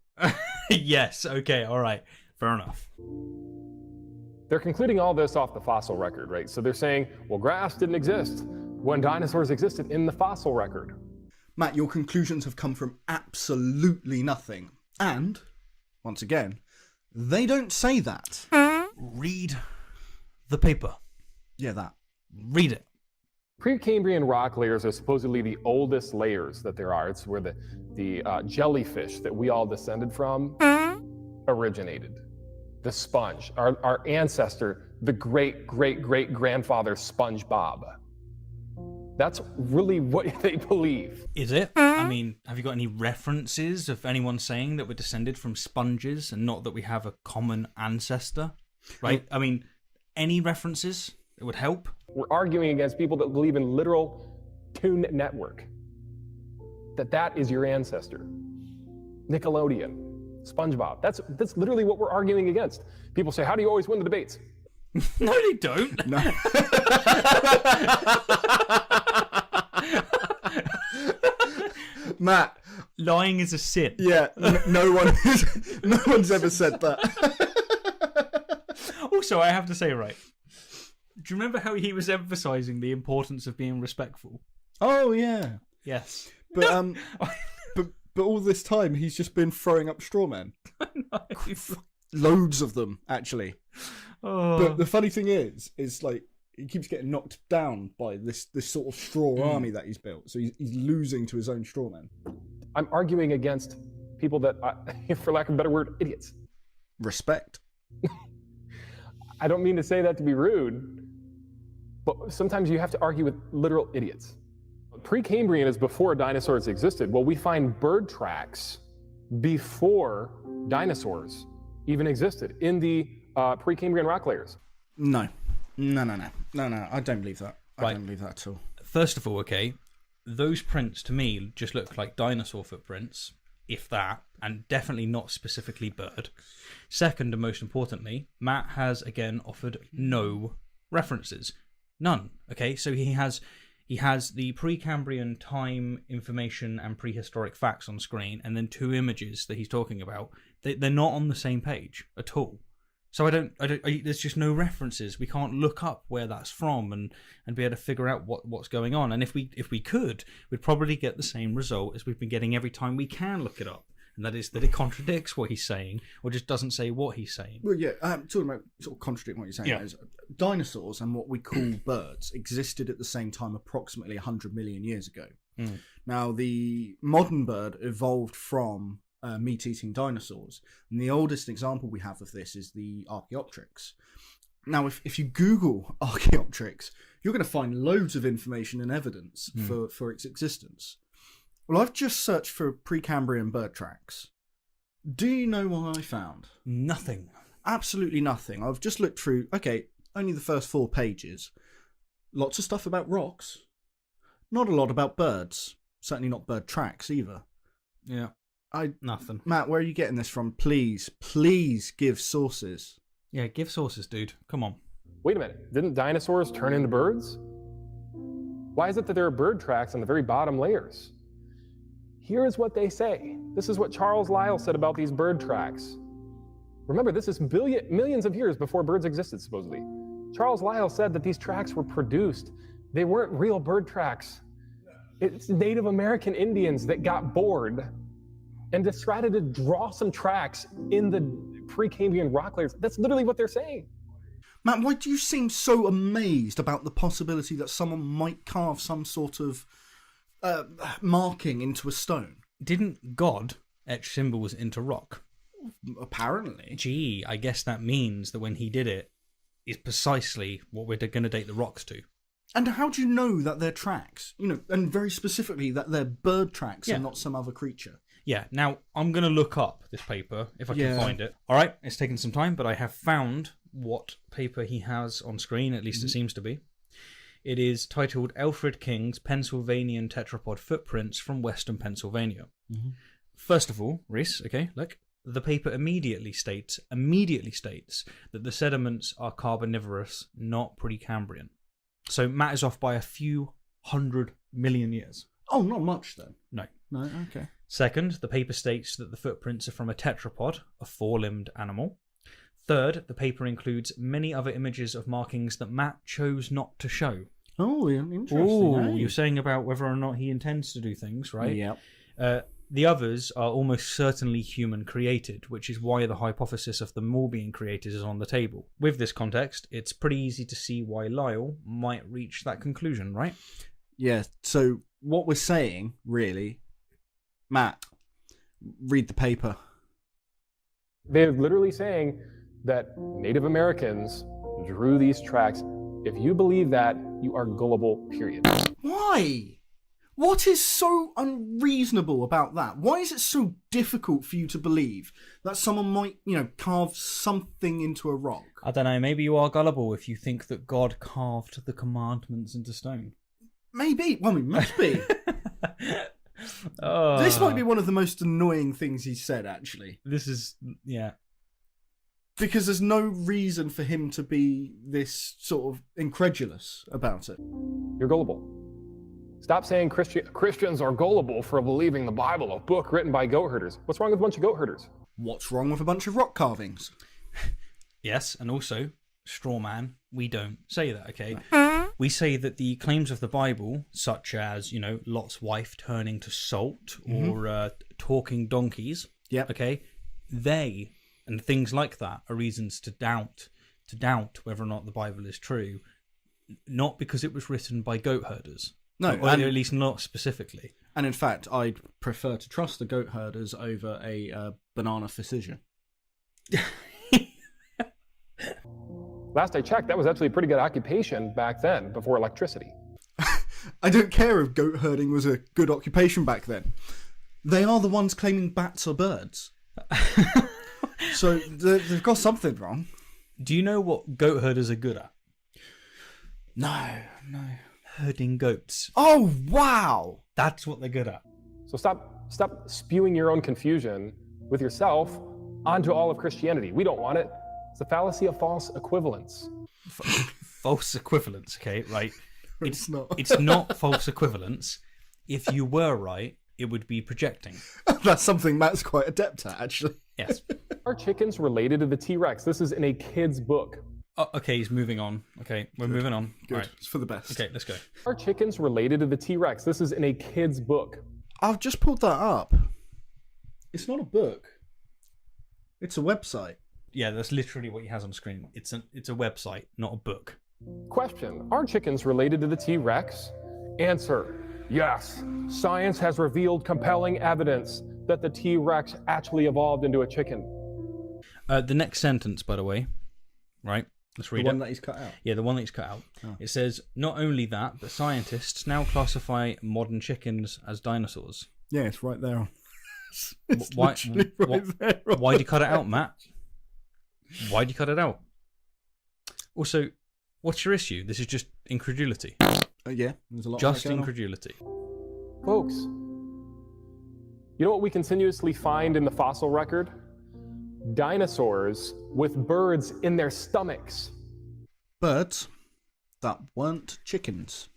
Yes, okay, all right. Fair enough. They're concluding all this off the fossil record, right? So they're saying, well, grass didn't exist when dinosaurs existed in the fossil record. Matt, your conclusions have come from absolutely nothing. And, once again, they don't say that. Read the paper. Yeah, that. Read it. Precambrian rock layers are supposedly the oldest layers that there are. It's where the jellyfish that we all descended from originated. The sponge, our ancestor, the great-great-great-grandfather SpongeBob. That's really what they believe. Is it? I mean, have you got any references of anyone saying that we're descended from sponges and not that we have a common ancestor? Right? I mean, any references that would help? We're arguing against people that believe in literal Toon Network. That is your ancestor. Nickelodeon, SpongeBob. That's literally what we're arguing against. People say, how do you always win the debates? No, they don't. No. Matt, lying is a sin. Yeah, no one's ever said that. Also, I have to say, right, do you remember how he was emphasizing the importance of being respectful? Oh yeah. Yes. But but all this time he's just been throwing up straw men. Loads of them, actually. Oh. But the funny thing is like he keeps getting knocked down by this sort of straw army that he's built. So he's losing to his own straw men. I'm arguing against people that, for lack of a better word, idiots. Respect. I don't mean to say that to be rude, but sometimes you have to argue with literal idiots. Precambrian is before dinosaurs existed. Well, we find bird tracks before dinosaurs even existed in the Precambrian rock layers. No, I don't believe that. I Right. don't believe that at all. First of all, okay, those prints to me just look like dinosaur footprints, if that, and definitely not specifically bird. Second, and most importantly, Matt has again offered no references. None. Okay, so he has the Precambrian time information and prehistoric facts on screen, and then 2 images that he's talking about. They're not on the same page at all. So there's just no references. We can't look up where that's from and be able to figure out what's going on. And if we could, we'd probably get the same result as we've been getting every time we can look it up. And that is that it contradicts what he's saying, or just doesn't say what he's saying. Well, yeah, talking about sort of contradicting what you're saying, Yeah. is dinosaurs and what we call birds existed at the same time approximately 100 million years ago. Now, the modern bird evolved from meat-eating dinosaurs, and the oldest example we have of this is the Archaeopteryx. Now, if you Google Archaeopteryx, you're going to find loads of information and evidence for its existence. Well, I've just searched for Precambrian bird tracks. Do you know what I found? Nothing. Absolutely nothing. I've just looked through, okay, only the first 4 pages. Lots of stuff about rocks. Not a lot about birds. Certainly not bird tracks either. Yeah. Nothing. Matt, where are you getting this from? Please give sources. Yeah, give sources, dude. Come on. Wait a minute, didn't dinosaurs turn into birds? Why is it that there are bird tracks on the very bottom layers? Here is what they say. This is what Charles Lyell said about these bird tracks. Remember, this is millions of years before birds existed, supposedly. Charles Lyell said that these tracks were produced. They weren't real bird tracks. It's Native American Indians that got bored and decided to draw some tracks in the Precambrian rock layers. That's literally what they're saying. Matt, why do you seem so amazed about the possibility that someone might carve some sort of marking into a stone? Didn't God etch symbols into rock? Apparently. Gee, I guess that means that when he did it, is precisely what we're going to date the rocks to. And how do you know that they're tracks? You know, and very specifically that they're bird tracks Yeah. and not some other creature. Yeah, now I'm going to look up this paper if I can find it. All right, it's taken some time, but I have found what paper he has on screen, at least it seems to be. It is titled Alfred King's Pennsylvanian Tetrapod Footprints from Western Pennsylvania. First of all, Ruis, okay, look. The paper immediately states that the sediments are Carboniferous, not Precambrian. So Matt is off by a few 100 million years. Oh, not much then. No. No, okay. Second, the paper states that the footprints are from a tetrapod, a four-limbed animal. Third, the paper includes many other images of markings that Matt chose not to show. Oh, interesting. Oh, you're saying about whether or not he intends to do things, right? Yeah. The others are almost certainly human created, which is why the hypothesis of them all being created is on the table. With this context, it's pretty easy to see why Lyell might reach that conclusion, right? Yeah, so what we're saying, really, Matt, read the paper. They're literally saying that Native Americans drew these tracks. If you believe that, you are gullible, period. Why? What is so unreasonable about that? Why is it so difficult for you to believe that someone might, carve something into a rock? I don't know, maybe you are gullible if you think that God carved the commandments into stone. Maybe. Well, it must be. This might be one of the most annoying things he said, actually. This is, yeah. Because there's no reason for him to be this sort of incredulous about it. You're gullible. Stop saying Christians are gullible for believing the Bible, a book written by goat herders. What's wrong with a bunch of goat herders? What's wrong with a bunch of rock carvings? Yes, and also, straw man, we don't say that, okay? We say that the claims of the Bible, such as, Lot's wife turning to salt or talking donkeys, okay, they and things like that are reasons to doubt whether or not the Bible is true, not because it was written by goat herders. No, or at least not specifically. And in fact, I'd prefer to trust the goat herders over a banana physician. Last I checked, that was actually a pretty good occupation back then, before electricity. I don't care if goat herding was a good occupation back then. They are the ones claiming bats are birds. So they've got something wrong. Do you know what goat herders are good at? No. Herding goats. Oh, wow! That's what they're good at. So stop spewing your own confusion with yourself onto all of Christianity. We don't want it. It's the fallacy of false equivalence. False equivalence, okay, right? It's not. It's not false equivalence. If you were right, it would be projecting. That's something Matt's quite adept at, actually. Yes. Are chickens related to the T-Rex? This is in a kid's book. Oh, okay, he's moving on. Okay, we're moving on. Good. All right. It's for the best. Okay, let's go. Are chickens related to the T-Rex? This is in a kid's book. I've just pulled that up. It's not a book. It's a website. Yeah, that's literally what he has on screen. It's a website, not a book. Question: are chickens related to the T-Rex? Answer: yes. Science has revealed compelling evidence that the T-Rex actually evolved into a chicken. The next sentence, by the way, right? Let's read The one it. that he's cut out. Yeah, the one that he's cut out. Oh. It says, not only that, but scientists now classify modern chickens as dinosaurs. Yeah, it's right there. It's Why- literally right there. Why'd you cut it out, Matt? Why'd you cut it out? Also, what's your issue? This is just incredulity. Yeah, there's a lot Just of that going on. incredulity. Folks, you know what we continuously find in the fossil record? Dinosaurs with birds in their stomachs. Birds that weren't chickens.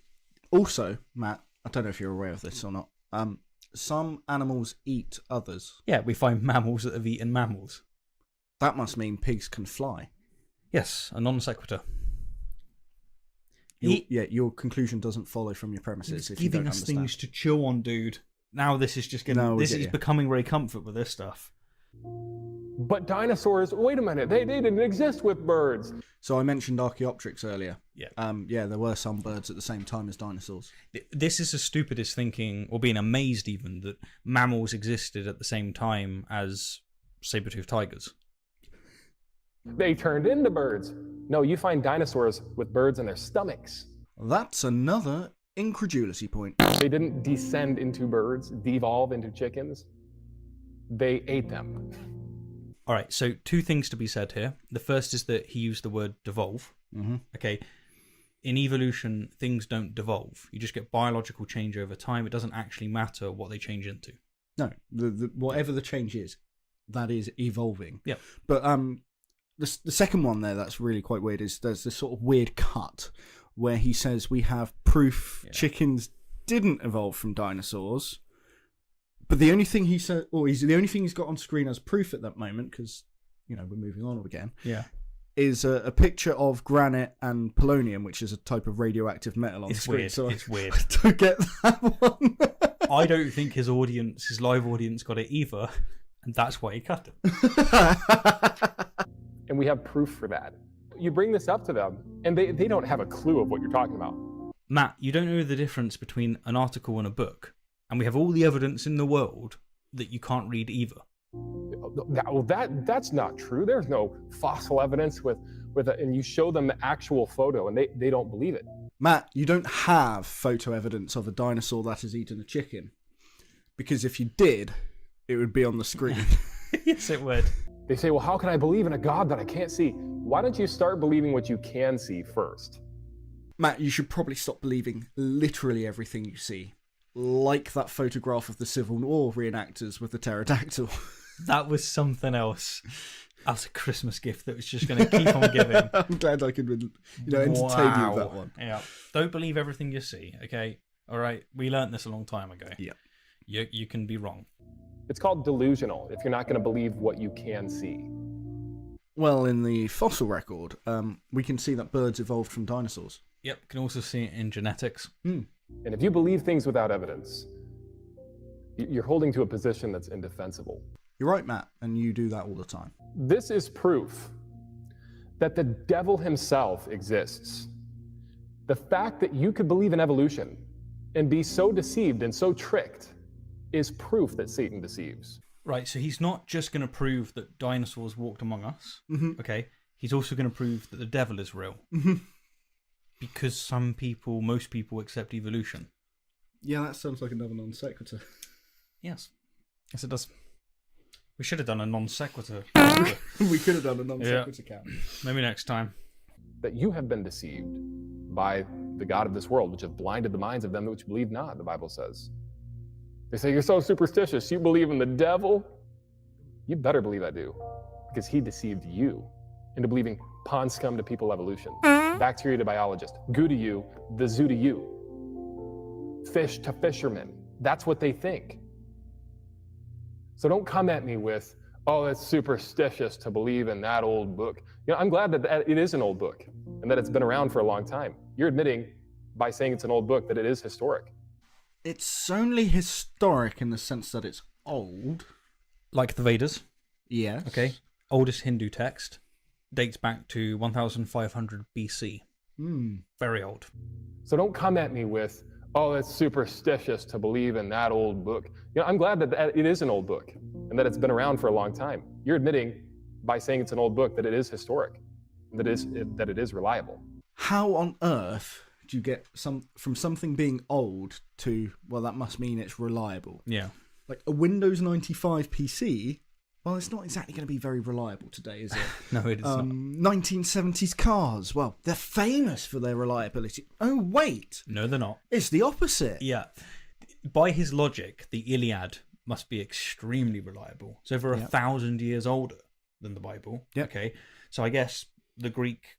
Also, Matt, I don't know if you're aware of this or not. Some animals eat others. Yeah, we find mammals that have eaten mammals. That must mean pigs can fly. Yes, a non sequitur. Your conclusion doesn't follow from your premises. He's If you don't giving us understand. things to chew on, dude. Now this is just getting. No, we this get is you. becoming very comfort with this stuff. But dinosaurs, wait a minute, they didn't exist with birds. So I mentioned Archaeopteryx earlier. Yeah. Yeah, there were some birds at the same time as dinosaurs. This is the stupidest thinking, or being amazed even, that mammals existed at the same time as saber-toothed tigers. They turned into birds. No, you find dinosaurs with birds in their stomachs. That's another incredulity point. They didn't descend into birds, devolve into chickens. They ate them. All right, so two things to be said here. The first is that he used the word devolve. Mm-hmm. Okay. In evolution, things don't devolve. You just get biological change over time. It doesn't actually matter what they change into. No, whatever the change is, that is evolving. Yeah. But the second one there that's really quite weird is there's this sort of weird cut where he says we have proof chickens didn't evolve from dinosaurs. But the only thing he said, or the only thing he's got on screen as proof at that moment, because we're moving on again, is a picture of granite and polonium, which is a type of radioactive metal on screen. Weird. So it's weird. I don't get that one. I don't think his live audience, got it either, and that's why he cut it. And we have proof for that. You bring this up to them, and they don't have a clue of what you're talking about. Matt, you don't know the difference between an article and a book, and we have all the evidence in the world that you can't read either. That's not true. There's no fossil evidence and you show them the actual photo, and they don't believe it. Matt, you don't have photo evidence of a dinosaur that has eaten a chicken. Because if you did, it would be on the screen. Yes, it would. They say, well, how can I believe in a God that I can't see? Why don't you start believing what you can see first? Matt, you should probably stop believing literally everything you see. Like that photograph of the Civil War reenactors with the pterodactyl. That was something else. That was a Christmas gift that was just going to keep on giving. I'm glad I could, entertain you with that one. Yeah. Don't believe everything you see, okay? All right. We learned this a long time ago. Yeah. You can be wrong. It's called delusional if you're not going to believe what you can see. Well, in the fossil record, we can see that birds evolved from dinosaurs. Yep. Can also see it in genetics. And if you believe things without evidence, you're holding to a position that's indefensible. You're right, Matt, and you do that all the time. This is proof that the devil himself exists. The fact that you could believe in evolution and be so deceived and so tricked is proof that Satan deceives. Right, so he's not just going to prove that dinosaurs walked among us, okay? He's also going to prove that the devil is real. Because most people accept evolution. Yeah, that sounds like another non sequitur. Yes. Yes, it does. We should have done a non sequitur. We could have done a non sequitur count. Maybe next time. That you have been deceived by the God of this world, which have blinded the minds of them which believe not, the Bible says. They say, you're so superstitious, you believe in the devil? You better believe I do, because he deceived you into believing pond scum to people evolution, bacteria to biologists, goo to you, the zoo to you, fish to fishermen. That's what they think. So don't come at me with, oh, it's superstitious to believe in that old book. I'm glad that it is an old book and that it's been around for a long time. You're admitting by saying it's an old book that it is historic. It's only historic in the sense that it's old. Like the Vedas. Yes. Okay. Oldest Hindu text. Dates back to 1500 BC. Very old. So don't come at me with, oh, it's superstitious to believe in that old book. I'm glad that it is an old book and that it's been around for a long time. You're admitting by saying it's an old book that it is historic, that it is reliable. How on earth do you get from something being old to, well, that must mean it's reliable? Yeah. Like a Windows 95 PC, well, it's not exactly going to be very reliable today, is it? No, it is not. 1970s cars, well, they're famous for their reliability. Oh, wait. No, they're not. It's the opposite. Yeah. By his logic, the Iliad must be extremely reliable. It's over 1,000 years older than the Bible. Yep. Okay. So I guess the Greek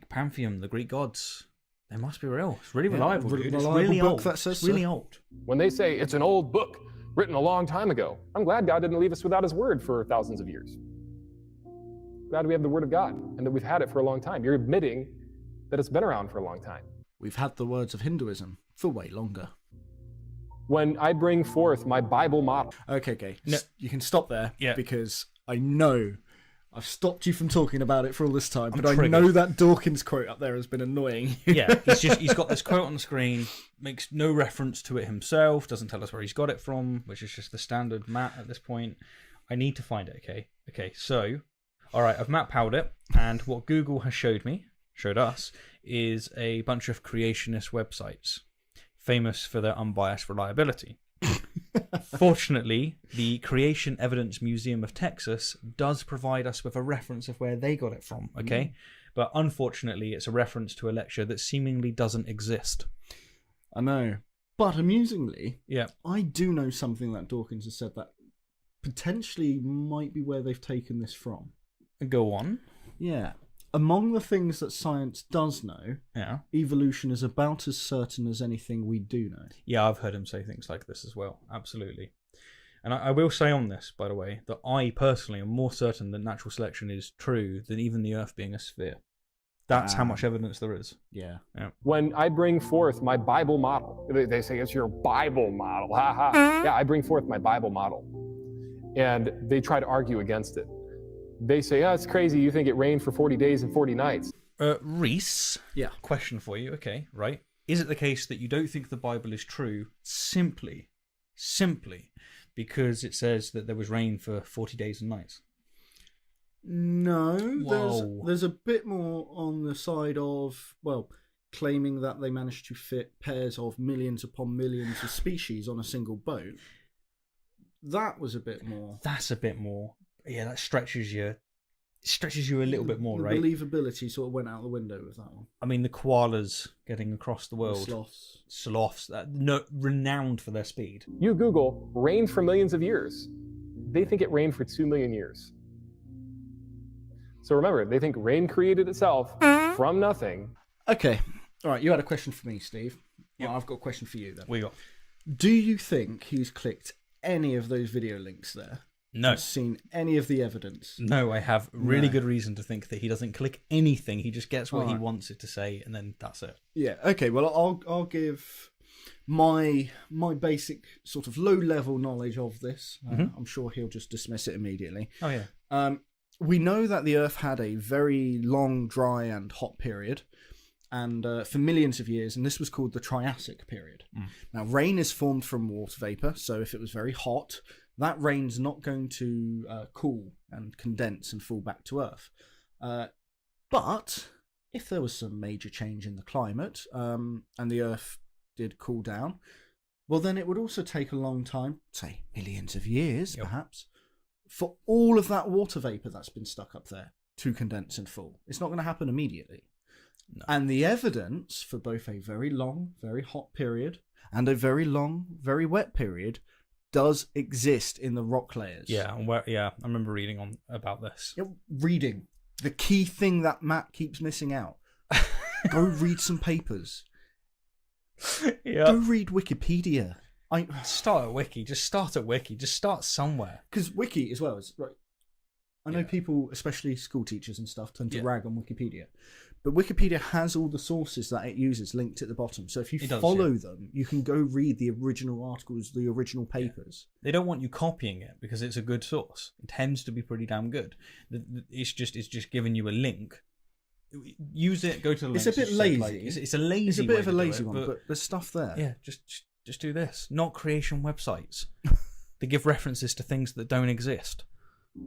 pantheon, the Greek gods, They must be real. It's really reliable, dude. It's reliable really book old. that says It's really so. old. When they say it's an old book written a long time ago, I'm glad God didn't leave us without his word for thousands of years. Glad we have the word of God and that we've had it for a long time. You're admitting that it's been around for a long time. We've had the words of Hinduism for way longer. When I bring forth my Bible model. Okay. No. You can stop there. Yeah. Because I know I've stopped you from talking about it for all this time, I'm but I triggered. know that Dawkins quote up there has been annoying. Yeah, he's got this quote on the screen, makes no reference to it himself, doesn't tell us where he's got it from, which is just the standard Matt at this point. I need to find it, okay? Okay, so, alright, I've Matt Powelled it, and what Google has showed us, is a bunch of creationist websites, famous for their unbiased reliability. Fortunately, the Creation Evidence Museum of Texas does provide us with a reference of where they got it from, okay? But unfortunately, it's a reference to a lecture that seemingly doesn't exist. I know. But amusingly, Yeah. I do know something that Dawkins has said that potentially might be where they've taken this from. Go on. Yeah. Among the things that science does know, Yeah. evolution is about as certain as anything we do know. Yeah, I've heard him say things like this as well. Absolutely. And I will say on this, by the way, that I personally am more certain that natural selection is true than even the Earth being a sphere. That's how much evidence there is. Yeah. When I bring forth my Bible model, they say it's your Bible model. Ha ha. Yeah, I bring forth my Bible model. And they try to argue against it. They say, oh, it's crazy. You think it rained for 40 days and 40 nights. Reese, Yeah. question for you. Okay, right. Is it the case that you don't think the Bible is true simply because it says that there was rain for 40 days and nights? No, Whoa. there's a bit more on the side of, well, claiming that they managed to fit pairs of millions upon millions of species on a single boat. That was a bit more. That's a bit more. Yeah, that stretches you a little bit more, The right? believability sort of went out the window with that one. I mean, the koalas getting across the world. Sloths. Renowned for their speed. You Google rained for millions of years. They think it rained for 2 million years. So remember, they think rain created itself from nothing. Okay. All right, you had a question for me, Steve. Yep. Well, I've got a question for you then. We got Do you think he's clicked any of those video links there? no. And seen any of the evidence? No, I have really No. good reason to think that he doesn't click anything. He just gets what he Alright. wants it to say, and then that's it. Yeah. Okay. Well, I'll give my basic sort of low level knowledge of this. I'm sure he'll just dismiss it immediately. Oh yeah. We know that the Earth had a very long, dry, and hot period, and for millions of years, and this was called the Triassic period. Now, rain is formed from water vapor, so if it was very hot, that rain's not going to cool and condense and fall back to Earth. But if there was some major change in the climate, and the Earth did cool down, well, then it would also take a long time, say millions of years, perhaps, for all of that water vapor that's been stuck up there to condense and fall. It's not going to happen immediately. No. And the evidence for both a very long, very hot period and a very long, very wet period does exist in the rock layers. Yeah, I remember reading about this. Reading. The key thing that Matt keeps missing out. Go read some papers. Go read Wikipedia. Start at Wiki. Just start at Wiki. Just start somewhere. Because Wiki as well is right. I know people, especially school teachers and stuff, tend to rag on Wikipedia. But Wikipedia has all the sources that it uses linked at the bottom. So if you follow them, you can go read the original articles, the original papers. They don't want you copying it because it's a good source. It tends to be pretty damn good. It's just giving you a link. Use it. Go to the link. It's a bit lazy. It's a lazy. It's a bit of a way to lazy do it, one, but there's stuff there. Yeah, just do this. Not creation websites. They give references to things that don't exist.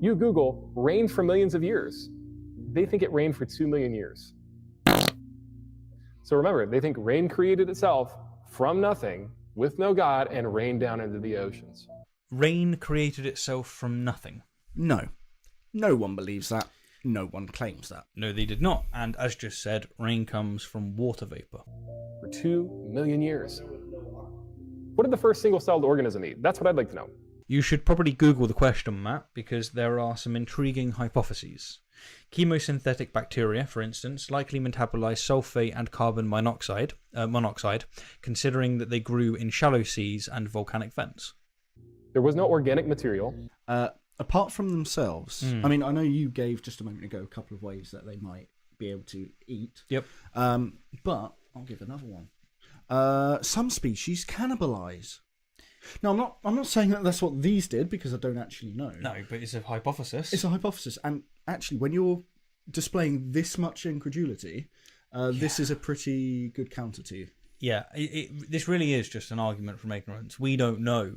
You Google rained for millions of years. They think it rained for 2 million years. So remember, they think rain created itself from nothing with no God and rained down into the oceans. Rain created itself from nothing. No. No one believes that. No one claims that. No, they did not. And as just said, rain comes from water vapor. For 2 million years. What did the first single-celled organism eat? That's what I'd like to know. You should probably Google the question, Matt, because there are some intriguing hypotheses. Chemosynthetic bacteria, for instance, likely metabolize sulfate and carbon monoxide, considering that they grew in shallow seas and volcanic vents. There was no organic material. Apart from themselves, I mean, I know you gave just a moment ago a couple of ways that they might be able to eat. Yep. But I'll give another one. Some species cannibalize. Now, I'm not saying that that's what these did, because I don't actually know. No, but it's a hypothesis. It's a hypothesis, and actually, when you're displaying this much incredulity, this is a pretty good counter to you. Yeah, this really is just an argument from ignorance. We don't know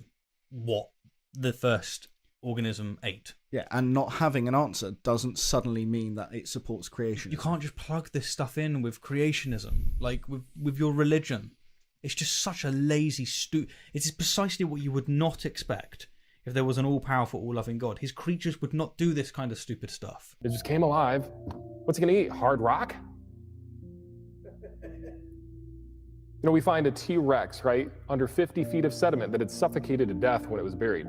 what the first organism ate. Yeah, and not having an answer doesn't suddenly mean that it supports creation. You can't just plug this stuff in with creationism, like with your religion. It's just such a lazy, It is precisely what you would not expect if there was an all-powerful, all-loving God. His creatures would not do this kind of stupid stuff. It just came alive. What's it gonna eat? Hard rock? You know, we find a T-Rex, right, under 50 feet of sediment that had suffocated to death when it was buried.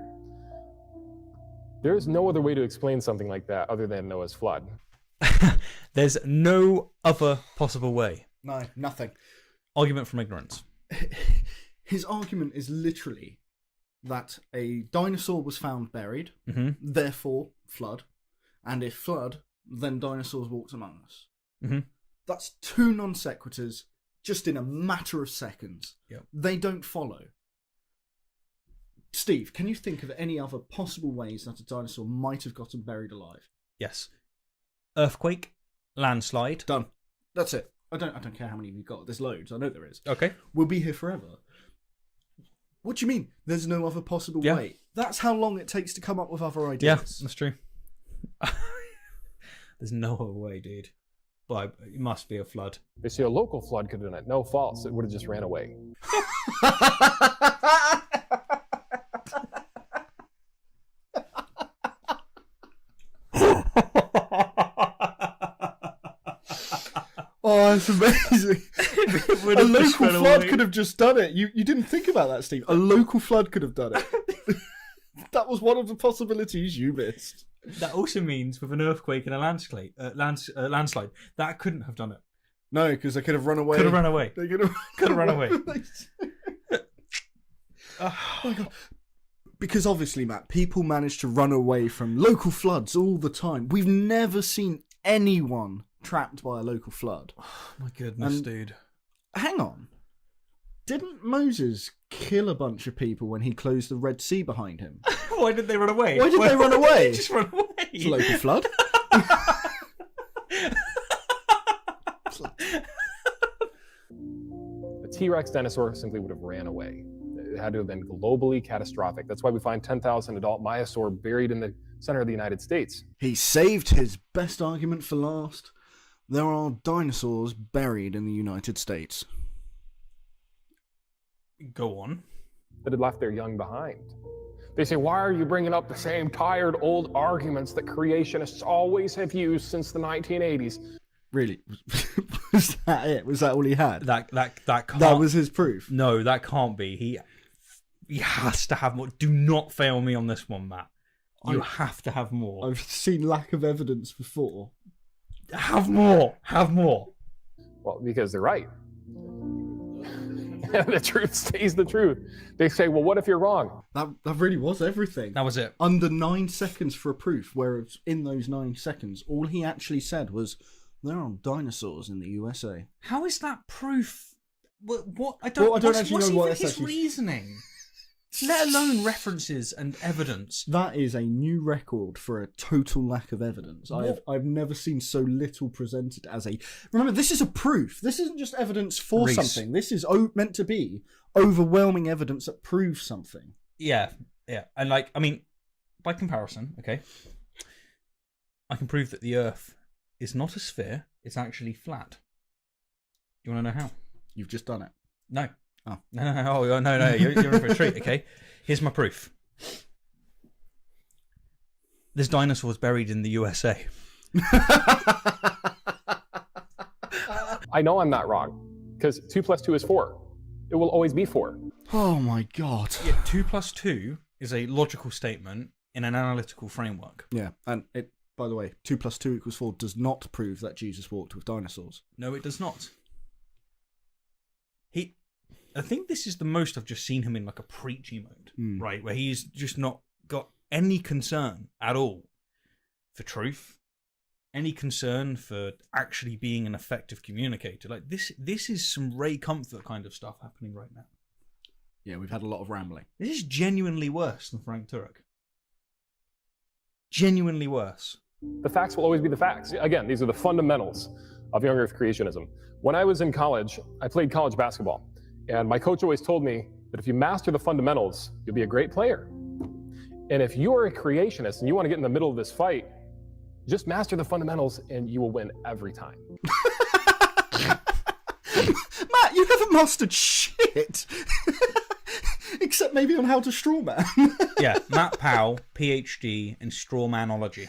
There's no other way to explain something like that other than Noah's flood. There's no other possible way. No, nothing. Argument from ignorance. His argument is literally that a dinosaur was found buried, therefore flood, and if flood, then dinosaurs walked among us. That's two non sequiturs just in a matter of seconds. Yep. They don't follow. Steve, can you think of any other possible ways that a dinosaur might have gotten buried alive? Yes. Earthquake, landslide. Done. That's it. I don't care how many we've got. There's loads. I know there is. Okay. We'll be here forever. What do you mean? There's no other possible way? That's how long it takes to come up with other ideas. Yeah, that's true. There's no other way, dude. But it must be a flood. They say a local flood could have done it. No, false. It would have just ran away. Oh, it's amazing. A local flood could have just done it. You didn't think about that, Steve. A local flood could have done it. That was one of the possibilities you missed. That also means with an earthquake and a landslide, that couldn't have done it. No, because they could have run away. Could have run away. They could have run away. Oh my God. Because obviously, Matt, people manage to run away from local floods all the time. We've never seen anyone trapped by a local flood. Oh my goodness, dude. Hang on. Didn't Moses kill a bunch of people when he closed the Red Sea behind him? Why did they run away? Why did they run away? Just run away. It's a local flood. A T-Rex dinosaur simply would have ran away. It had to have been globally catastrophic. That's why we find 10,000 adult Maiasaur buried in the center of the United States. He saved his best argument for last. There are dinosaurs buried in the United States. Go on. That had left their young behind. They say, why are you bringing up the same tired old arguments that creationists always have used since the 1980s? Really? Was that it? Was that all he had? That can't... That was his proof? No, that can't be. He has to have more. Do not fail me on this one, Matt. You have to have more. I've seen lack of evidence before. Have more. Have more. Well, because they're right. The truth stays the truth. They say, well, what if you're wrong? That really was everything. That was it. Under 9 seconds for a proof, whereas in those 9 seconds, all he actually said was, there are dinosaurs in the USA. How is that proof? What? I don't actually know what his that's actually... reasoning? Let alone references and evidence. That is a new record for a total lack of evidence. I've never seen so little presented as a... Remember, this is a proof. This isn't just evidence for Reese. something. This is meant to be overwhelming evidence that proves something. Yeah. And by comparison, okay, I can prove that the Earth is not a sphere, it's actually flat. Do you want to know how? You've just done it. No. Oh. No, you're in for a treat, okay? Here's my proof. There's dinosaurs buried in the USA. I know I'm not wrong, because 2 + 2 is 4. It will always be 4. Oh my God. Yeah, 2 + 2 is a logical statement in an analytical framework. Yeah, and it, by the way, 2 + 2 = 4 does not prove that Jesus walked with dinosaurs. No, it does not. I think this is the most I've just seen him in like a preachy mode, right? Where he's just not got any concern at all for truth, any concern for actually being an effective communicator. Like this is some Ray Comfort kind of stuff happening right now. Yeah, we've had a lot of rambling. This is genuinely worse than Frank Turek. Genuinely worse. The facts will always be the facts. Again, these are the fundamentals of young Earth creationism. When I was in college, I played college basketball. And my coach always told me that if you master the fundamentals, you'll be a great player. And if you're a creationist and you want to get in the middle of this fight, just master the fundamentals and you will win every time. Matt, you haven't mastered shit. Except maybe on how to strawman. Yeah, Matt Powell, PhD in strawmanology.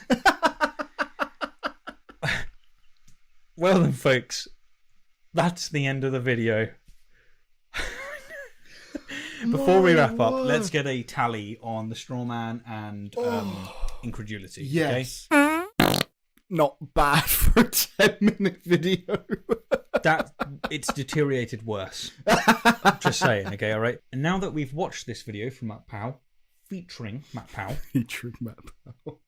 Well then, folks, that's the end of the video. Before we wrap up, let's get a tally on the strawman and incredulity. Yes. Okay? Not bad for a 10-minute video. It's deteriorated worse. Just saying, okay, all right? And now that we've watched this video from Matt Powell, featuring Matt Powell,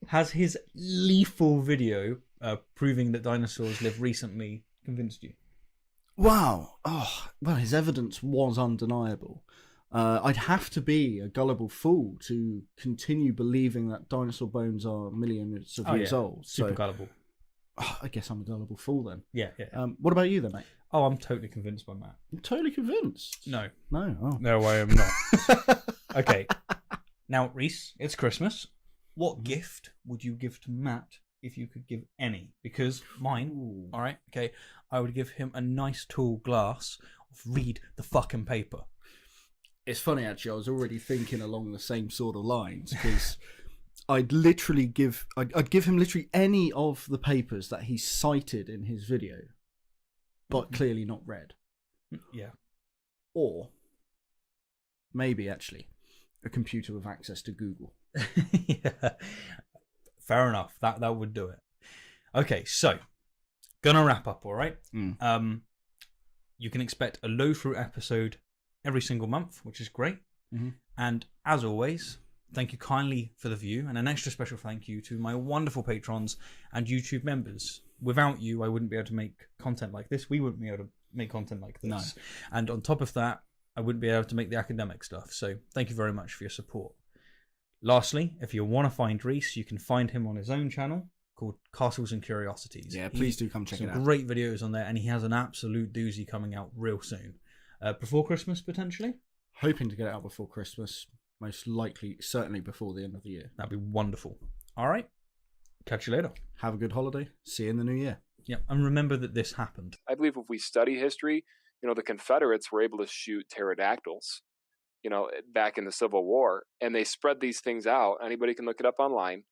has his lethal video proving that dinosaurs lived recently convinced you? Wow. Oh, well, his evidence was undeniable. I'd have to be a gullible fool to continue believing that dinosaur bones are millions of years old. Super gullible. I guess I'm a gullible fool then. Yeah. What about you then, mate? Oh, I'm totally convinced by Matt. I'm totally convinced. No. No. Oh. No, I am not. Okay. Now, Reese, it's Christmas. What gift would you give to Matt if you could give any? Because mine, all right, okay, I would give him a nice tall glass of read the fucking paper. It's funny, actually, I was already thinking along the same sort of lines, because I'd give him literally any of the papers that he cited in his video, but clearly not read. Yeah. Or maybe, actually, a computer with access to Google. Yeah. Fair enough. That would do it. Okay, so gonna wrap up, all right? You can expect a low fruit episode every single month, which is great. And as always, thank you kindly for the view, and an extra special thank you to my wonderful patrons and YouTube members. Without you, I wouldn't be able to make content like this. We wouldn't be able to make content like this. No. And on top of that, I wouldn't be able to make the academic stuff. So thank you very much for your support. Lastly, if you want to find Reese, you can find him on his own channel called Castles and Curiosities. Yeah, please do come check it out. Some great videos on there, and he has an absolute doozy coming out real soon. Before Christmas, potentially? Hoping to get it out before Christmas. Most likely, certainly before the end of the year. That'd be wonderful. All right. Catch you later. Have a good holiday. See you in the new year. Yep, and remember that this happened. I believe if we study history, the Confederates were able to shoot pterodactyls, back in the Civil War, and they spread these things out. Anybody can look it up online.